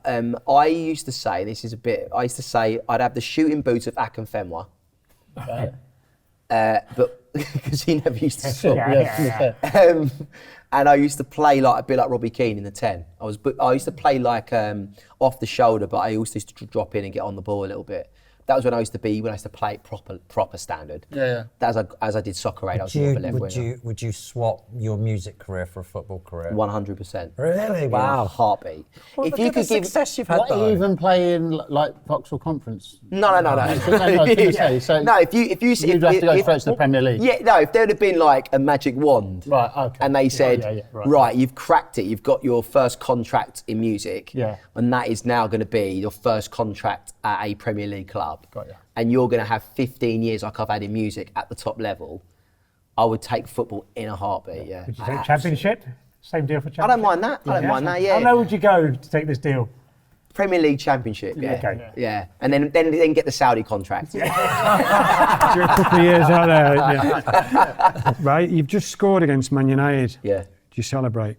I used to say, I used to say I'd have the shooting boots of Akinfenwa. Right. But because he never used to score. Yeah. And I used to play like a bit like Robbie Keane in the 10. I used to play like off the shoulder, but I also used to drop in and get on the ball a little bit. That was when I used to play it proper standard. Yeah. That was as I did soccer aid. I was more of a left winger. Would you swap your music career for a football career? 100%. Really? Wow. Heartbeat. Well, if look you at the could give success you've had, What, though. you even play in like Vauxhall Conference? No. I was gonna say, so no, if you you'd have to go straight to the Premier League. Yeah, no. If there would have been like a magic wand, Right, okay. and they said, Yeah, right, you've cracked it. You've got your first contract in music, Yeah. and that is now going to be your first contract at a Premier League club. Got ya. And you're going to have 15 years like I've had in music at the top level. I would take football in a heartbeat. Yeah. Would you take Championship? Same deal for Championship? I don't mind that. I don't mind that. Yeah. How low would you go to take this deal? Premier League Championship. Yeah. Okay. Yeah. And then get the Saudi contract. You're a couple of years out there. Yeah. Right, you've just scored against Man United. Yeah. Do you celebrate?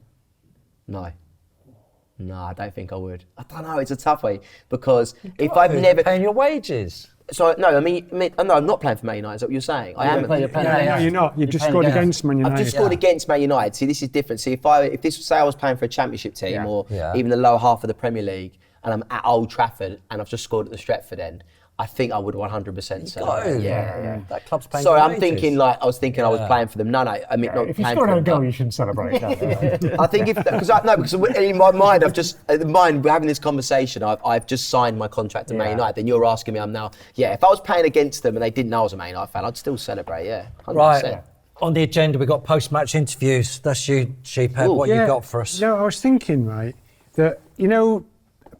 No, I don't think I would. I don't know. It's a tough way because if I've never paying your wages. So no, I mean, no, I'm not playing for Man United. Is that what you're saying? I am. No, you're not. You've just scored against Man United. I've just scored against Man United. See, this is different. See, if this say I was playing for a Championship team or even the lower half of the Premier League, and I'm at Old Trafford and I've just scored at the Stretford end, I think I would 100% celebrate. Yeah. That club's paying Sorry, your I'm wages. thinking like I was thinking I was playing for them. No, I mean not If you playing score for an them. goal, you shouldn't celebrate. I think because in my mind we're having this conversation. I've just signed my contract to Man United. Then you're asking me, I'm now. Yeah, if I was playing against them and they didn't know I was a Man United fan, I'd still celebrate. Yeah, 100%. Right. On the agenda, we've got post-match interviews. That's you, Sheephead. Ooh. What you got for us? No, I was thinking, right, that,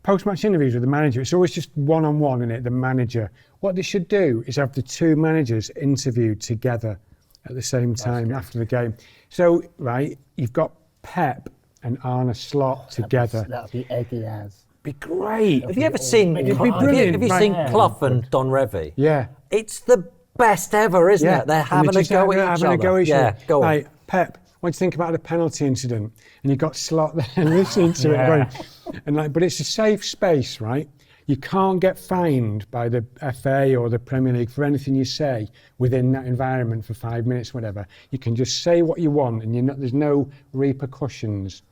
post-match interviews with the manager, it's always just one-on-one, innit, the manager. What they should do is have the two managers interviewed together at the same time after the game. So, right, you've got Pep and Arne Slot together. That'd be eggy as. Be great. Have you ever seen? It'd be brilliant. Have you Right. seen Clough and Don Revie? Yeah. It's the best ever, isn't it? They're And having a just go at each having other. a go at each Yeah, other. go on. Right, Pep, what do you think about the penalty incident? And you've got Slot there listening to it going, and but it's a safe space, right? You can't get fined by the FA or the Premier League for anything you say within that environment for 5 minutes, whatever. You can just say what you want and there's no repercussions.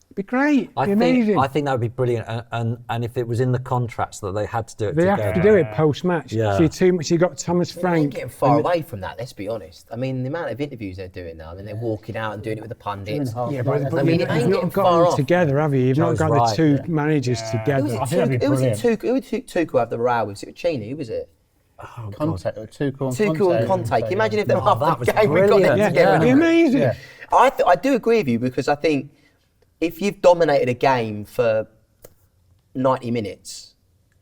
It'd be great. It'd be amazing. I think that would be brilliant. And if it was in the contracts that they had to do it They together. have to do it post-match. Yeah. So you got Thomas They're Frank. getting far away from that. Let's be honest. I mean, the amount of interviews they're doing now. I mean, they're walking out and doing it with the pundits. Yeah, but I mean, it you've ain't not getting got far them off. together, have you? You've Joe's not got right. the two managers together. I think that'd be Who was it? brilliant. Who did Tuchel have the row with? Was it Cheney? Who was it? Conte or Tuchel Tuchel and Conte. Can you imagine if they were Oh, that half was the game we got brilliant. them Yeah, together? it'd be amazing. Yeah. I do agree with you because I think if you've dominated a game for 90 minutes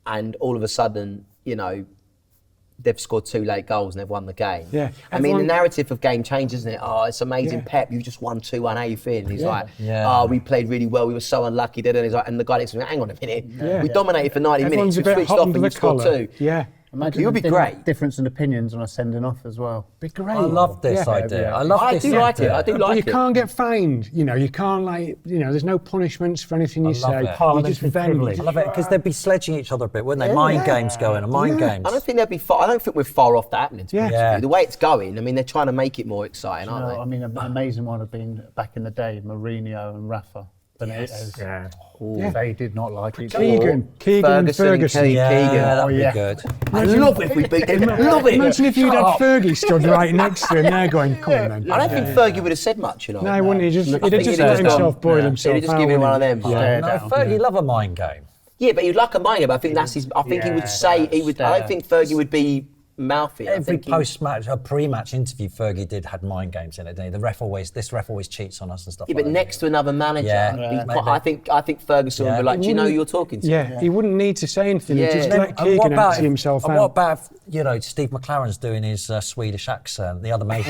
and all of a sudden, they've scored 2 late goals and they've won the game. Yeah. I mean, the Everyone- narrative of game changes, isn't it? Oh, it's amazing, Yeah. Pep, you've just won 2-1, how you feeling? He's like, Yeah. oh, we played really well, we were so unlucky. And he's like, and the guy next to me, hang on a minute, Yeah. we dominated for 90 Everyone's minutes, a we bit switched hot off under and the you scored collar. 2. Yeah. Imagine It would be the great. difference in opinions on a sending off as well. Be great. I love this Yeah. idea. yeah. I love I this do like it. idea. I do But like you it. can't get fined. You can't there's no punishments for anything you love say. it. You just Parliamentary vent. privilege. I love it because they'd be sledging each other a bit, wouldn't they? Mind games going on, mind games. I don't think they'd be far. I don't think we're far off that happening. To be Yeah. honest with Yeah. you. The way it's going, I mean, they're trying to make it more exciting, No, aren't they? I mean, an amazing one have been back in the day, Mourinho and Rafa Benitez. Yeah. They did not like each other. Keegan and Ferguson. Keegan. Yeah, that'd yeah. be good. I'd love it if we beat them. Love it. Imagine if you'd had Fergie stood right next to him there going, come on then. I don't think Fergie would have said much, No, he wouldn't. He'd I just think let he'd have himself gone- boil himself He'd just out, give him one of wouldn't them. he? Yeah. No, down, Fergie love a mind game. Yeah, but he'd like a mind game. I think that's his. I think he would say he would. I don't think Fergie would be mouthy. I Every think he- post-match, a pre-match interview Fergie did had mind games in it, didn't he? This ref always cheats on us and stuff Yeah, like but that. next to another manager, Yeah, he's maybe. quite, I think Ferguson would be like, do you know who you're talking to? Yeah, he wouldn't need to say anything. He'd just Yeah. let Keegan empty himself and out. what about if, Steve McLaren's doing his Swedish accent, the other mate?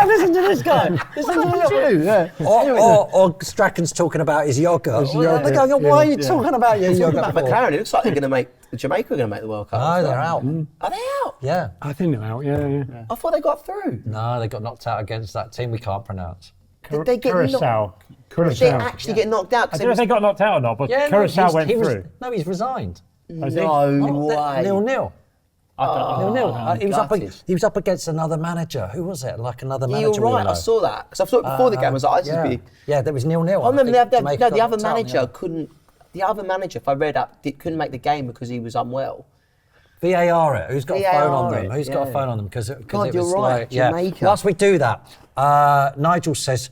Listen to this guy. Listen to you. Yeah. or Strachan's talking about his yoga. His yoga, They're going, why are you talking about your yoga? Matt McLaren, it looks like they're going to make Jamaica are going to make the World Cup. No, they're out. Are they out? Yeah. I think they're out, yeah. I thought they got through. No, they got knocked out against that team we can't pronounce. Did they get Curacao. Did they actually get knocked out? I don't know if they got knocked out or not, but Curacao went through. No, he's resigned. Has he? No way. 0-0. Oh, He was up against another manager. Who was it? Like another Yeah, manager. you're right. we know. I saw that because I saw it before the game. I was like, yeah. be. Yeah, there was 0-0. I remember the other knocked out, manager yeah. couldn't. The other manager, if I read up, couldn't make the game because he was unwell. VAR it. Who's got a phone on VAR them? it, Who's got a yeah. phone on them? Because it God, was you're right, like, yeah. Jamaica. Whilst we do that, Nigel says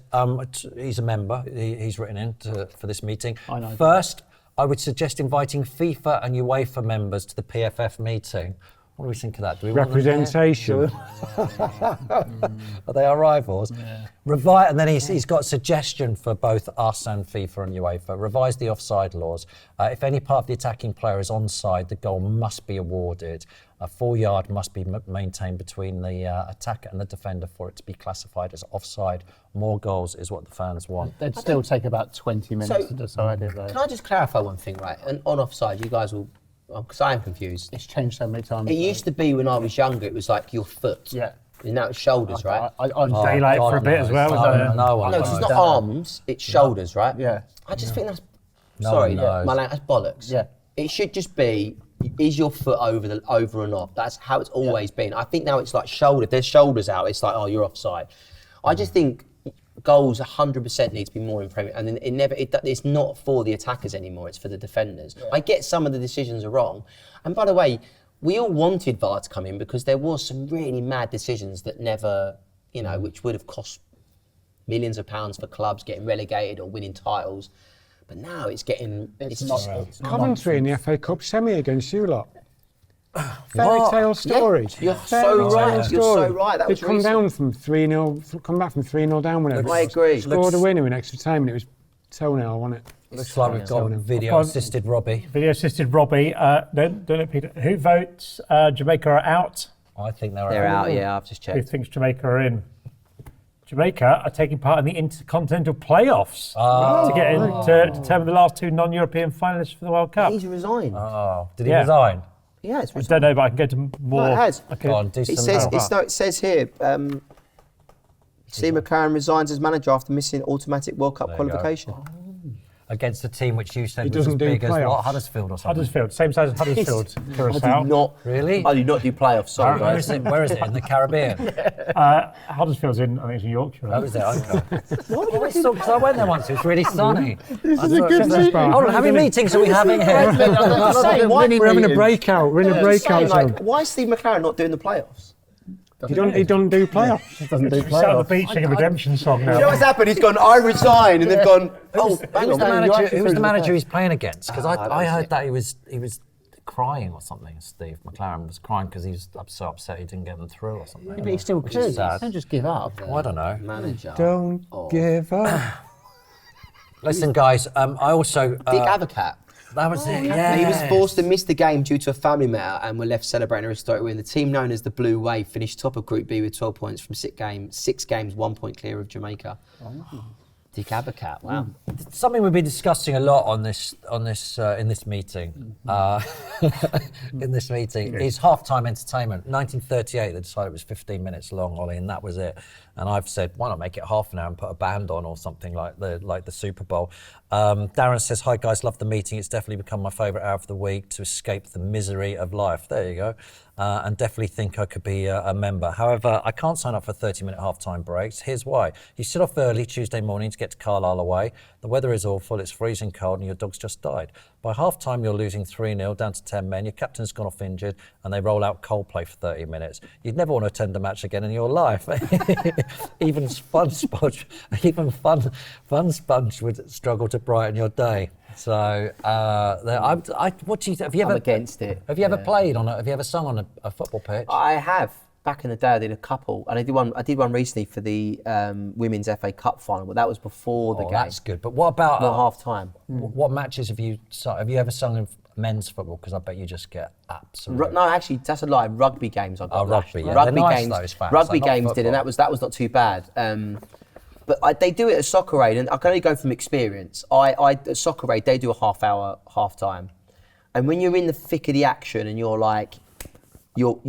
he's a member. He's written in for this meeting. I know. First, I would suggest inviting FIFA and UEFA members to the PFF meeting. What do we think of that? Do we want them there? Representation. Are they our rivals? Yeah. And then he's got a suggestion for both us and FIFA and UEFA. Revise the offside laws. If any part of the attacking player is onside, the goal must be awarded. A 4-yard must be maintained between the attacker and the defender for it to be classified as offside. More goals is what the fans want. They'd still take about 20 minutes to decide it, though. Can I just clarify one thing, right? And on offside, you guys will, because I am confused. It's changed so many times. It used to be when I was younger, it was like your foot. Yeah. And now it's shoulders, right? Daylight for a bit as well, isn't it? No one No, 'cause knows. it's not arms, it's shoulders, right? Yeah. I just think that's. No Sorry, one knows. my language, that's bollocks. Yeah. It should just be, is your foot over or not? That's how it's always been. I think now it's like shoulder. If there's shoulders out, it's like, oh, you're offside. I just think goals 100% need to be more in Premier, and then it's not for the attackers anymore. It's for the defenders. Yeah. I get some of the decisions are wrong, and by the way, we all wanted VAR to come in because there was some really mad decisions that never, which would have cost millions of pounds for clubs getting relegated or winning titles. But now it's Commentary in the FA Cup semi against you lot. Fairy tale story. You're so right. You're so right. That They was come recent. down from 3-0, come back from 3-0 down whenever. I agree. Scored a winner in extra time and it was toenail, wasn't it? Looks like we've got video assisted Robbie. Video assisted Robbie. Don't let Peter. Who votes Jamaica are out? I think they're They're out. out, yeah, I've just Who checked. thinks Jamaica are in? Jamaica are taking part in the Intercontinental Playoffs to get in to determine the last two non-European finalists for the World Cup. He's resigned. Oh, did he Yeah. resign? Yeah, it's I resigned. don't know, but I can go to more. No, it has. Okay. Go on, do It some says, help. it says here, Steve McLaren resigns as manager after missing automatic World Cup There you qualification. Against a team which you said He was as doesn't do big as what, playoffs. Huddersfield or something? Huddersfield, same size as Huddersfield. I Curacao. do not. Really? I do not do playoffs. Sorry, Where guys. is it? Where is it? In the Caribbean? Huddersfield's in, I think it's in Yorkshire. That was it. Okay. Because I went there once. It was really sunny. This is a good Hold meeting. Hold on, how many meetings are we having here? We're having a breakout. We're in a breakout zone. Why is Steve McLaren not doing the playoffs? He don't do playoffs. Doesn't do Sat on the playoffs. beach singing a redemption song You know now. what's happened? He's gone, I resign, and they've gone, oh, hang Who was on. the manager he's playing against? Because I heard that he was crying or something. Steve McLaren was crying because he was so upset he didn't get them through or something. But he still Which is could. sad. Don't just give up. Well, I don't know. Manager. Don't give up. Listen, guys. I also Dick Avocat. that was it. Yeah, He was forced to miss the game due to a family matter and were left celebrating a historic win. The team known as the Blue Wave finished top of Group B with 12 points from 6 games, 1 point clear of Jamaica. Dick Avocat, wow. Something we've been discussing a lot in this meeting. In this meeting is halftime entertainment. 1938, they decided it was 15 minutes long, Ollie, and that was it. And I've said, why not make it half an hour and put a band on or something like the Super Bowl? Darren says, hi guys, love the meeting. It's definitely become my favourite hour of the week to escape the misery of life. There you go. And definitely think I could be a member. However, I can't sign up for 30-minute halftime breaks. Here's why. You set off early Tuesday morning to get to Carlisle away. The weather is awful, it's freezing cold, and your dog's just died. By half-time, you're losing 3-0 down to 10 men. Your captain's gone off injured, and they roll out Coldplay for 30 minutes. You'd never want to attend a match again in your life. Even Fun Sponge would struggle to brighten your day. So, what do you? Have you I'm ever against it. Have you ever played on? Have you ever sung on a football pitch? I have. Back in the day, I did a couple, and I did one recently for the Women's FA Cup final, but that was before the game. That's good. But what about Not half time. What matches have you sung? Have you ever sung in men's football? Because I bet you just get absolutely. No, actually, that's a lie. Rugby games I got. Oh, rugby, lashed. yeah. Rugby They're nice, games. those fans, Rugby they're not games did, and football. that was not too bad. But they do it at Soccer Aid, and I can only go from experience. At Soccer Aid, they do a half hour half time. And when you're in the thick of the action and you're like, you're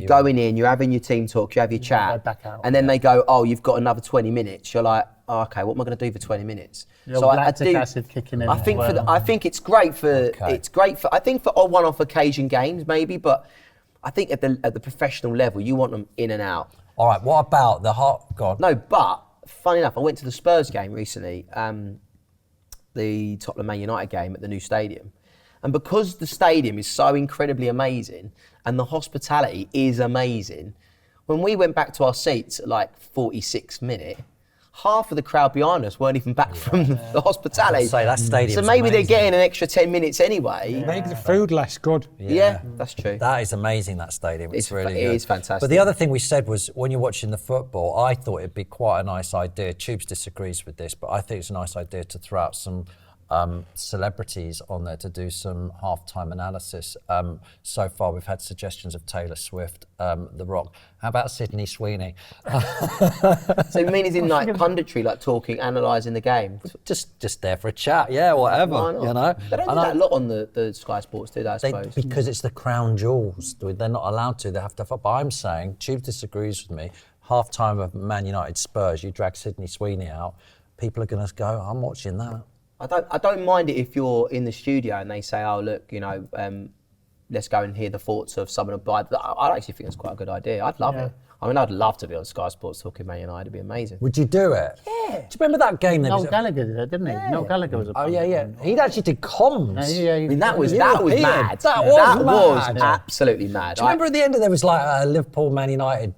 going in, you're having your team talk, you have your chat, back out. and then they go, oh, you've got another 20 minutes. You're like, oh, okay, what am I going to do for 20 minutes? Lactic acid kicking in. I think I think it's great for I think for one-off occasion games maybe, but I think at the professional level you want them in and out. All right, what about the God? No, but funny enough, I went to the Spurs game recently, the Tottenham Man United game at the new stadium. And because the stadium is so incredibly amazing and the hospitality is amazing, when we went back to our seats at like 46th minute, half of the crowd behind us weren't even back from the hospitality. Say that stadium. So maybe they're getting an extra 10 minutes anyway. Make the food less good. Yeah, that's true. That is amazing, that stadium. It's really good. It is fantastic. But the other thing we said was when you're watching the football, I thought it'd be quite a nice idea. Tubes disagrees with this, but I think it's a nice idea to throw out some celebrities on there to do some halftime analysis. So far, we've had suggestions of Taylor Swift, The Rock. How about Sydney Sweeney? So you mean he's in like punditry, like talking, analysing the game? Just there for a chat, yeah, whatever. Why not? You know, They don't do that a lot on the Sky Sports, do they? I suppose. Because it's the crown jewels. They're not allowed to. They have to. But I'm saying, Tube disagrees with me. Half-time of Man United Spurs, you drag Sydney Sweeney out, people are going to go, I'm watching that. I don't mind it if you're in the studio and they say, oh, look, you know, let's go and hear the thoughts of someone. I actually think it's quite a good idea. I'd love it. I mean, I'd love to be on Sky Sports talking Man United. It'd be amazing. Would you do it? Yeah. Do you remember that game? Noel Gallagher did it, didn't he? Noel Gallagher was a Oh, yeah. He actually did comms. Yeah, I mean, that was European. mad. That was mad. Absolutely mad. Do you remember at the end there was like a Liverpool-Man United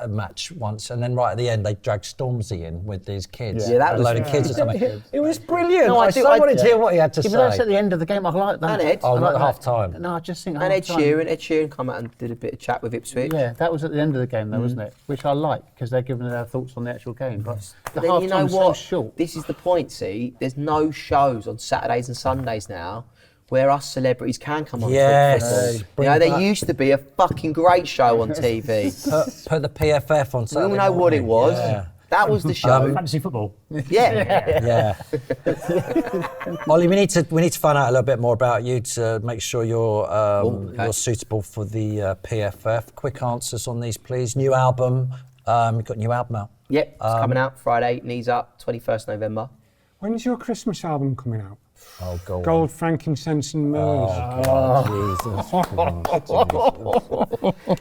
match once, and then right at the end they dragged Stormzy in with these kids. Yeah, that was a load of kids or something. It was brilliant. No, I wanted to hear what he had to say. Even though it's at the end of the game, I like that. And Ed. Oh, I not like at half-time. No, I just think And Ed half-time. Sheeran come out and did a bit of chat with Ipswich. Yeah, that was at the end of the game though, wasn't it? Which I like, because they're giving their thoughts on the actual game. But the But then you know half-time's so what? short. This is the point, see? There's no shows on Saturdays and Sundays now where us celebrities can come on Yes. and talk football. Bring You know, there back- used to be a fucking great show on TV. Put the PFF on We Saturday all know what it morning. was. Yeah. That was the show. Fantasy football. Yeah. Yeah. Ollie, we need to find out a little bit more about you to make sure you're suitable for the PFF. Quick answers on these, please. New album. You've got a new album out. Yep, it's coming out Friday, Knees Up, 21st November. When's your Christmas album coming out? Oh, go Gold, frankincense and myrrh.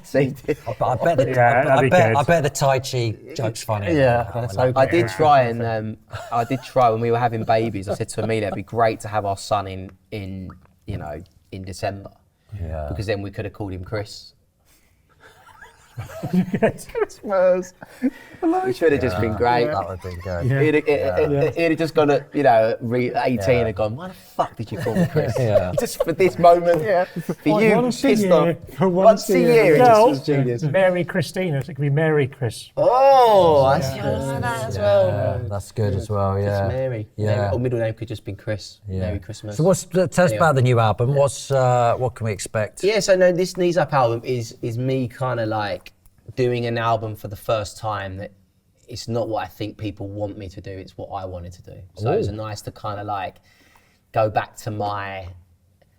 See, I bet the that'd be good. I bet the Tai Chi joke's funny. Yeah, let's hope I did try when we were having babies. I said to Amelia, it'd be great to have our son in December. Yeah. Because then we could have called him Chris. Christmas. Which would have just been great. That would have been good. He'd have just gone to, 18 and gone, why the fuck did you call me Chris? Yeah. Just for this moment. Yeah. For you, Once a pissed year. off. For Once a year, it just No, was genius. Mary Christina, so it could be Mary Chris. Oh, I see that as well. Yeah, that's good as well. Yeah. Just Mary. Yeah. Or middle name could just be Chris. Yeah. Merry Christmas. So tell us about the new album. What can we expect? Yeah, so no, this Knees Up album is me kind of like doing an album for the first time that it's not what I think people want me to do, it's what I wanted to do. So it was nice to kind of like go back to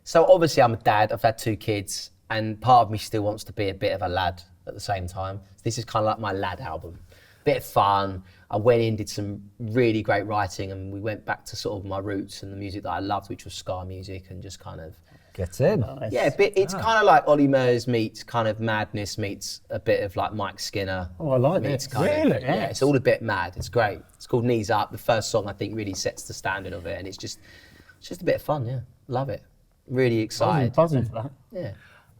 so obviously I'm a dad, I've had 2 kids, and part of me still wants to be a bit of a lad at the same time. So this is kind of like my lad album. Bit of fun. I went in, did some really great writing, and we went back to sort of my roots and the music that I loved, which was ska music, and just kind of Get in. yeah, but it's kind of like Olly Murs meets kind of madness meets a bit of like Mike Skinner. Oh, I like meets it. kind of- Really? yeah, it's all a bit mad. It's great. It's called Knees Up. The first song I think really sets the standard of it, and it's just a bit of fun. Yeah, love it. Really excited. Buzzing for that.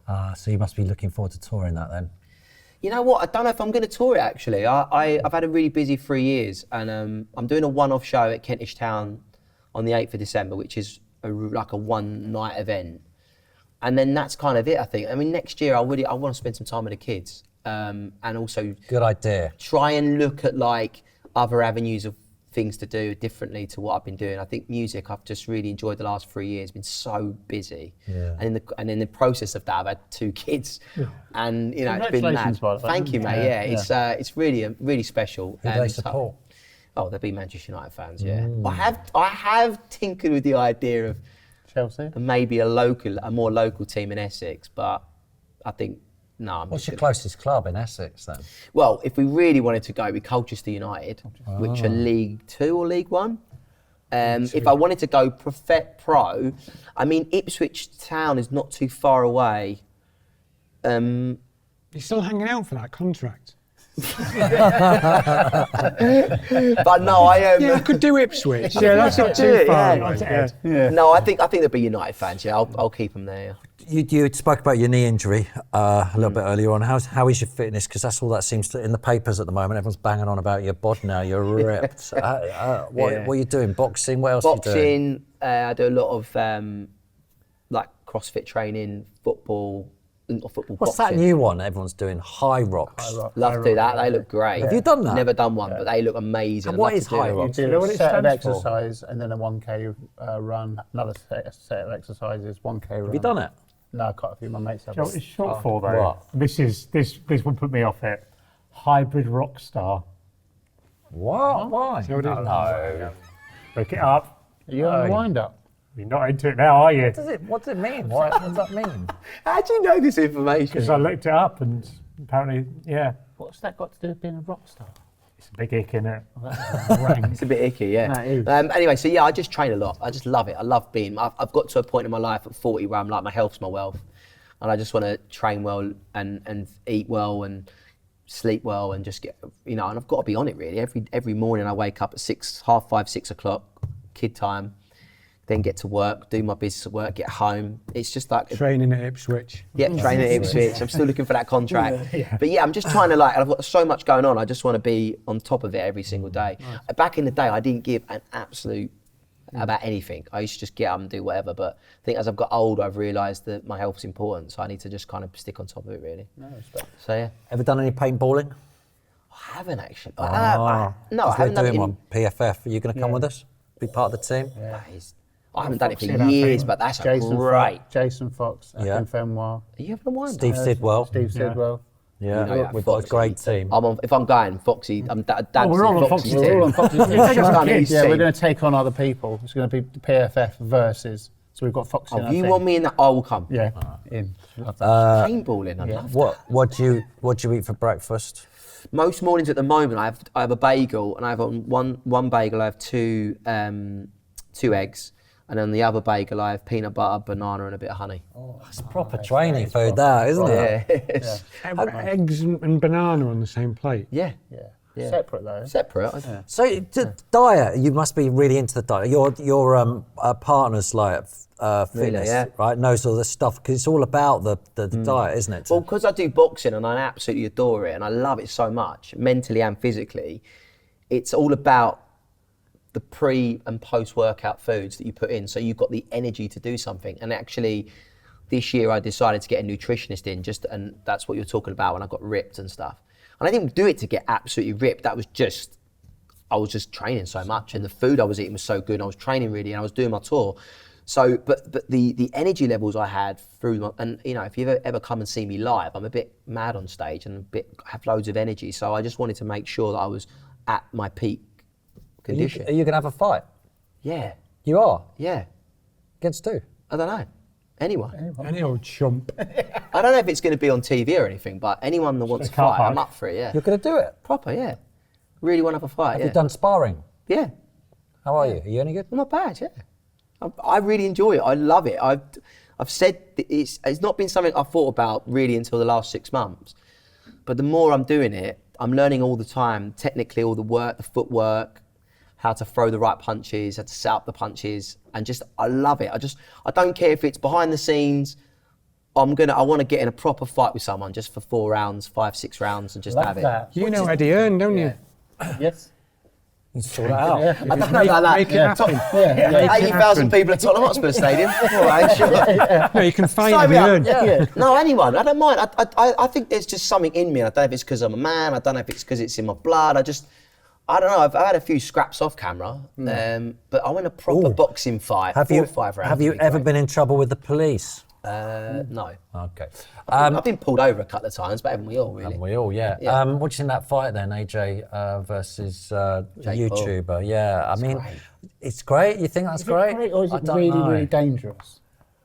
Yeah. So you must be looking forward to touring that then. You know what? I don't know if I'm going to tour it actually. I've had a really busy 3 years, and I'm doing a one-off show at Kentish Town on the 8th of December, which is like a one-night event. And then that's kind of it, I think. I mean, next year I want to spend some time with the kids, and also Good idea. try and look at like other avenues of things to do differently to what I've been doing. I think music, I've just really enjoyed the last 3 years. Been so busy, and in the process of that, I've had 2 kids, and it's been mad. Congratulations, by the way. Thank you, mate. Yeah, it's really special. Who do they support? Oh, they'll be Manchester United fans. Yeah, I have tinkered with the idea of Chelsea. And maybe a more local team in Essex, but I think, no. What's your closest club in Essex then? Well, if we really wanted to go, it'd be Colchester United, which are League 2 or League 1. If I wanted to go pro, I mean, Ipswich Town is not too far away. You're still hanging out for that contract? But no, I Yeah, I could do Ipswich. Yeah, that's not too far away. Yeah. No, I think they'll be United fans. Yeah, I'll keep them there. You spoke about your knee injury a little bit earlier on. How is your fitness? Because that's all that seems to in the papers at the moment. Everyone's banging on about your bod now. You're ripped. What are you doing? Boxing? What else are you doing? I do a lot of like CrossFit training, football. What's boxing. that new one everyone's doing? High rocks. Love to do that. They look great. Have you done that? Never done one, but they look amazing. And what is high rocks? You You know do what a it set of stands for? exercise and then a 1K run. Another set of exercises, 1K run. Have you done it? No, quite a few of my mates have. Do you know what it's short for though? What? This one put me off it. Hybrid rock star. What? Why? No. Look it up. Are you on the wind-up? You're not into it now, are you? What does it mean? What does that mean? How do you know this information? Because I looked it up and apparently, yeah, What's that got to do with being a rock star? it's a big ick in it. It's a bit icky, yeah. That is. Anyway, so yeah, I just train a lot. I just love it. I love being. I've got to a point in my life at 40 where I'm like, my health's my wealth, and I just want to train well and eat well and sleep well and just get, and I've got to be on it really. Every morning I wake up at 5:30, 6 o'clock, kid time, then get to work, do my business at work, get home. It's just like Training at Ipswich. yeah, training at Ipswich. I'm still looking for that contract. But yeah, I'm just trying to I've got so much going on. I just want to be on top of it every single day. Back in the day, I didn't give an absolute about anything. I used to just get up and do whatever. But I think as I've got older, I've realised that my health's important. So I need to just kind of stick on top of it, really. No respect. So yeah. Ever done any paintballing? I haven't actually. No, Because I we're haven't done it doing in, one. PFF. Are you going to come with us? Be part of the team? I haven't done it for Foxy, that years, thing. but that's Great. great. Jason Fox, Yeah. Evan Fenwar, Are you having one? Steve Sidwell. Steve Sidwell. Yeah, Yeah, we've got a Foxy. great team. If I'm going, Foxy, I'm Dad's we're all on Foxy's Foxy's team. We're all on Fox's team. Take us Just on done kids. his Yeah, we're team. going to take on other people. It's going to be the PFF versus. So we've got Foxy. in Oh, our you team. want me in that? I will come. Yeah, in. Love that. Paintballing, I love What do you eat for breakfast? Most mornings at the moment, I have a bagel, and I have on one bagel I have two eggs, and on the other bagel I have peanut butter, banana, and a bit of honey. It's proper training food, that isn't it? Yes. Eggs and banana on the same plate. Yeah. Yeah. Separate though. Separate. So diet, you must be really into the diet. Your partner's fitness, yeah. right? Knows all this stuff because it's all about the diet, isn't it? Well, because I do boxing and I absolutely adore it and I love it so much, mentally and physically, it's all about the pre and post workout foods that you put in, so you've got the energy to do something. And actually, this year I decided to get a nutritionist in, and that's what you're talking about when I got ripped and stuff. And I didn't do it to get absolutely ripped. I was just training so much, and the food I was eating was so good. And I was training really, and I was doing my tour. So, but the energy levels I had and if you ever come and see me live, I'm a bit mad on stage and have loads of energy. So I just wanted to make sure that I was at my peak condition. Are you going to have a fight? Yeah, You are? yeah. Against who? I don't know. Anyone. Any old chump. I don't know if it's going to be on TV or anything, but anyone that wants to car fight, I'm park. up for it. Yeah, You're going to do it? proper. Yeah, really want to have a fight. Have yeah, you done sparring? yeah. How are you? Are you any good? Not bad, yeah. I really enjoy it. I love it. I've said that it's not been something I've thought about really until the last 6 months. But the more I'm doing it, I'm learning all the time, technically all the work, the footwork, how to throw the right punches, how to set up the punches, and I love it. I don't care if it's behind the scenes. I want to get in a proper fight with someone just for 4 rounds, 5, 6 rounds, and just Love have it. that. You know Eddie Earn, don't you? Yes. You sort it out. I don't know about that. Make it happen. Yeah. 80,000 people at Tottenham Hotspur Stadium. All right, sure. No, you can find Sign Eddie me up. Earn. Yeah. No, anyone. I don't mind. I think there's just something in me. I don't know if it's because I'm a man. I don't know if it's because it's in my blood. I don't know. I've had a few scraps off camera, but I want a proper boxing fight. Have 4 you or 5 rounds. have you would be ever great. been in trouble with the police? No. Okay. I've been pulled over a couple of times, but haven't we all, really? And we all, yeah. Yeah. What do you think of that fight then, AJ versus YouTuber? Paul. Yeah, I mean, it's great. You think that's great? Or is I it don't really, know. really dangerous?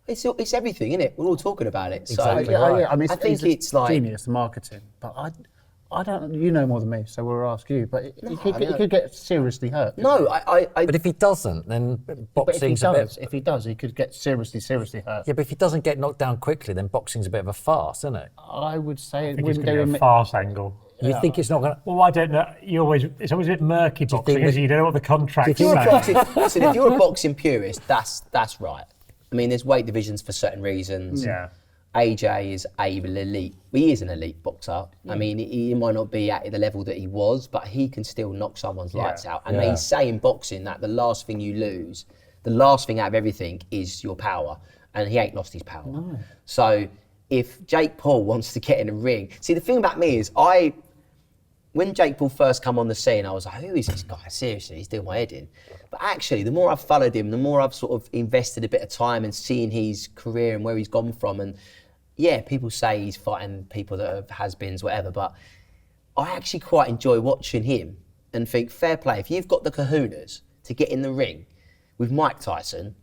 It's everything, isn't it? We're all talking about it. Exactly. So, right. I mean, I think he's it's like- genius marketing, but I don't. You know more than me, so we'll ask you. But he could get seriously hurt. no, I But if he doesn't, then But if he boxing's a does, bit. he could get seriously hurt. Yeah, but if he doesn't get knocked down quickly, then boxing's a bit of a farce, isn't it? I would say I it think it's wouldn't going do to be him. a farce angle. You think it's not going to? Well, I don't know. It's always a bit murky boxing, think isn't it? You don't know what the contracts If you're a say. boxing, listen, if you're a boxing purist, that's right. I mean, there's weight divisions for certain reasons. Yeah. AJ is elite. He is an elite boxer. I mean, he might not be at the level that he was, but he can still knock someone's lights out. And they say in boxing that the last thing you lose, the last thing out of everything is your power. And he ain't lost his power. No. So if Jake Paul wants to get in a ring, see, the thing about me is when Jake Paul first come on the scene, I was like, who is this guy? Seriously, he's doing my head in. But actually, the more I've followed him, the more I've sort of invested a bit of time in seeing his career and where he's gone from. And yeah, people say he's fighting people that have has-beens, whatever, but I actually quite enjoy watching him and think, fair play, if you've got the kahunas to get in the ring with Mike Tyson,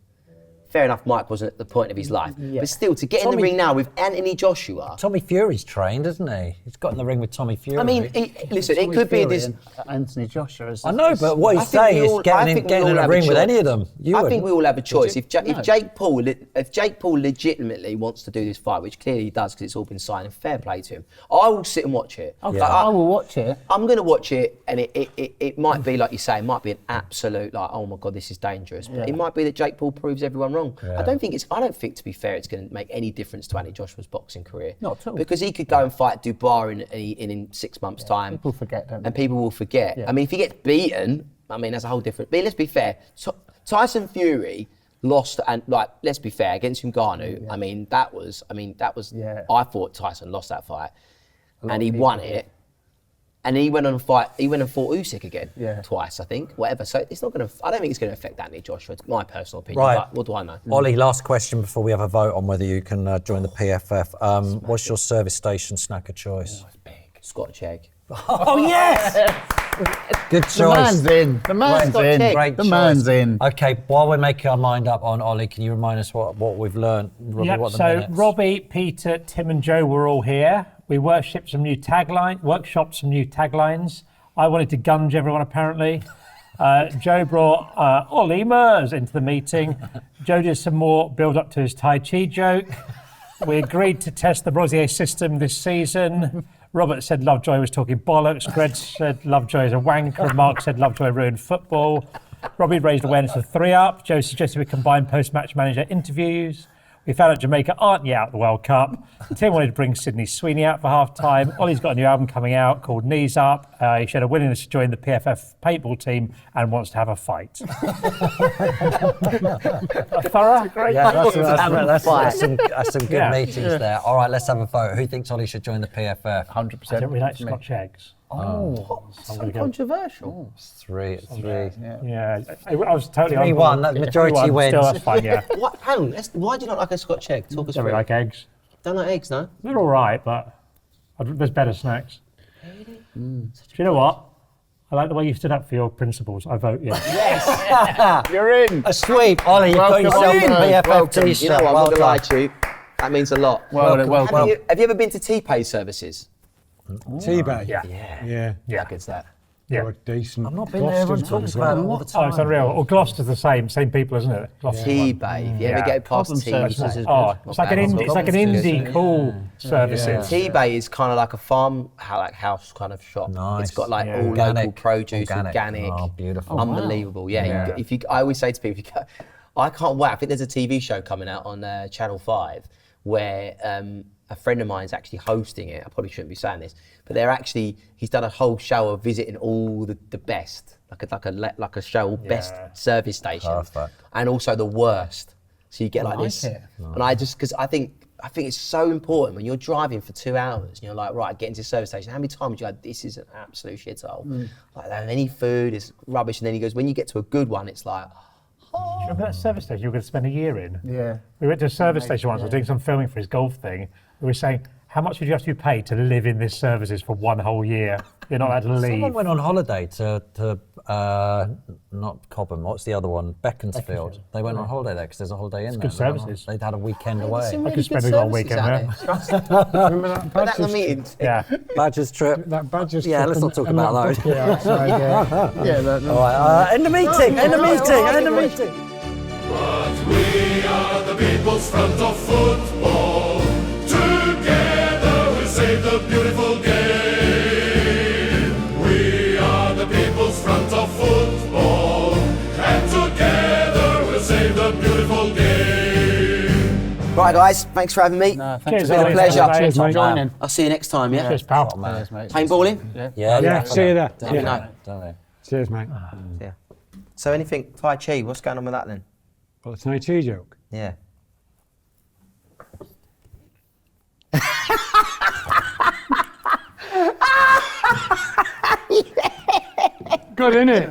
fair enough, Mike wasn't at the point of his life, but still, to get in the ring now with Anthony Joshua. Tommy Fury's trained, isn't he? He's got in the ring with Tommy Fury. I mean, listen, it could be this. Anthony Joshua. I know, but what he's saying is getting in a ring with any of them. I think we all have a choice. If Jake Paul legitimately wants to do this fight, which clearly he does because it's all been signed, and fair play to him, I will sit and watch it. Okay, I will watch it. I'm going to watch it, and it might be like you say, it might be an absolute like, oh my god, this is dangerous. But it might be that Jake Paul proves everyone wrong. Yeah. I don't think, to be fair, it's going to make any difference to Anthony Joshua's boxing career. Not at all. Because he could go and fight Dubois in 6 months' time. People forget, don't they? And people will forget. Yeah. I mean, if he gets beaten, I mean, that's a whole different. But let's be fair. Tyson Fury lost, and like, let's be fair, against Ngannou. Yeah. I mean, that was. Yeah. I thought Tyson lost that fight, and he won it. And he went on a fight. He went and fought Usyk again, twice, I think. Whatever. So it's not going to. I don't think it's going to affect Anthony Joshua. It's my personal opinion. Right. But what do I know? Ollie, last question before we have a vote on whether you can join the PFF. What's your service station snack of choice? Scotch egg. Oh yes! Good choice. The man's in. The man's Right. in. Great The choice. man's in. Okay, while we're making our mind up on Ollie, can you remind us what we've learned? Robbie, Yep, what the so minutes? Robbie, Peter, Tim and Joe were all here. We workshopped some new taglines. I wanted to gunge everyone, apparently. Joe brought Olly Murs into the meeting. Joe did some more build-up to his Tai Chi joke. We agreed to test the Rosier system this season. Robert said Lovejoy was talking bollocks. Greg said Lovejoy is a wanker. And Mark said Lovejoy ruined football. Robbie raised awareness of 3-Up. Joe suggested we combine post-match manager interviews. We found out Jamaica aren't yet out of the World Cup. Tim wanted to bring Sydney Sweeney out for half-time. Ollie's got a new album coming out called Knees Up. He showed a willingness to join the PFF paintball team and wants to have a fight. Thorough? Great. Yeah, that's some good Yeah. meetings there. All right, let's have a vote. Who thinks Ollie should join the PFF? 100%. I don't really like Scotch eggs. So controversial. Three. Yeah, I was totally on 3-1, board. that majority 3-1, wins. Still, that's fine, yeah. Hang on. Why do you not like a Scotch egg? Talk us Don't through. really like eggs. Don't like eggs, no? They're all right, but there's better snacks. Do you know what? I like the way you stood up for your principles. I vote yes. You're in. A sweep. Ollie, you've got yourself a PFF t-shirt. You know what? I'm Well not going to lie done. to you. That means a lot. Well, Have you ever been to T-Pay services? T-Bay. Yeah. Yeah. How good's that? Yeah. Or decent. I've not been there. Everyone talks about it all the Oh, time. it's unreal. Or Gloucester's the same people, isn't it? Gloucester's one. T-Bay. If you ever Yeah. get past Problem T-Bay. services is Oh, good. it's like an indie cool services. T-Bay is kind of like a farm, like house kind of shop. Nice. It's got like Yeah. all Organic. local produce, organic. Oh, beautiful. Unbelievable. Yeah. I always say to people, I can't wait. I think there's a TV show coming out on Channel 5 where a friend of mine is actually hosting it. I probably shouldn't be saying this, but he's done a whole show of visiting all the best, like a show, best service stations, Perfect. and also the worst. So you get like this, and because I think it's so important when you're driving for 2 hours and you're like, right, get into the service station. How many times do you go, this is an absolute shithole. Like, any food is rubbish, and then he goes, when you get to a good one, it's like, remember that service station you were going to spend a year in? Yeah. We went to a service station once. I was doing some filming for his golf thing. We were saying, how much would you have to be paid to live in this services for 1 whole year? You're not allowed to leave. Someone went on holiday to not Cobham. What's the other one? Beaconsfield. They went on holiday there because there's a holiday in there. good services. They'd had a weekend away. I could spend a whole weekend there. Remember that Put that in the Badgers meeting. Yeah. Badgers trip. That Badgers Yeah, trip let's not talk and about that those. bookie outside, All right, end the meeting, end the meeting, end the meeting. But we are the people's front of football. Together we'll save the beautiful game. We are the people's front of football. And together we'll save the beautiful game. Right, guys, thanks for having me. No, Cheers, thanks a lot. mate. Pleasure. Cheers, for mate. joining. I'll see you next time, yeah? Cheers, pal. Cheers, mate. Paintballing? Yeah, see you there. Let me know. Don't Cheers, mate. Yeah. So anything Tai Chi, what's going on with that then? Well, it's an IT joke. Yeah. Good, isn't it?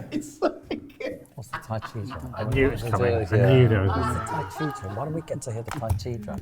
What's the Tai Chi drum? I knew it was coming. I knew there was. What's the Tai Chi drum? Why don't we get to hear the Tai Chi drum?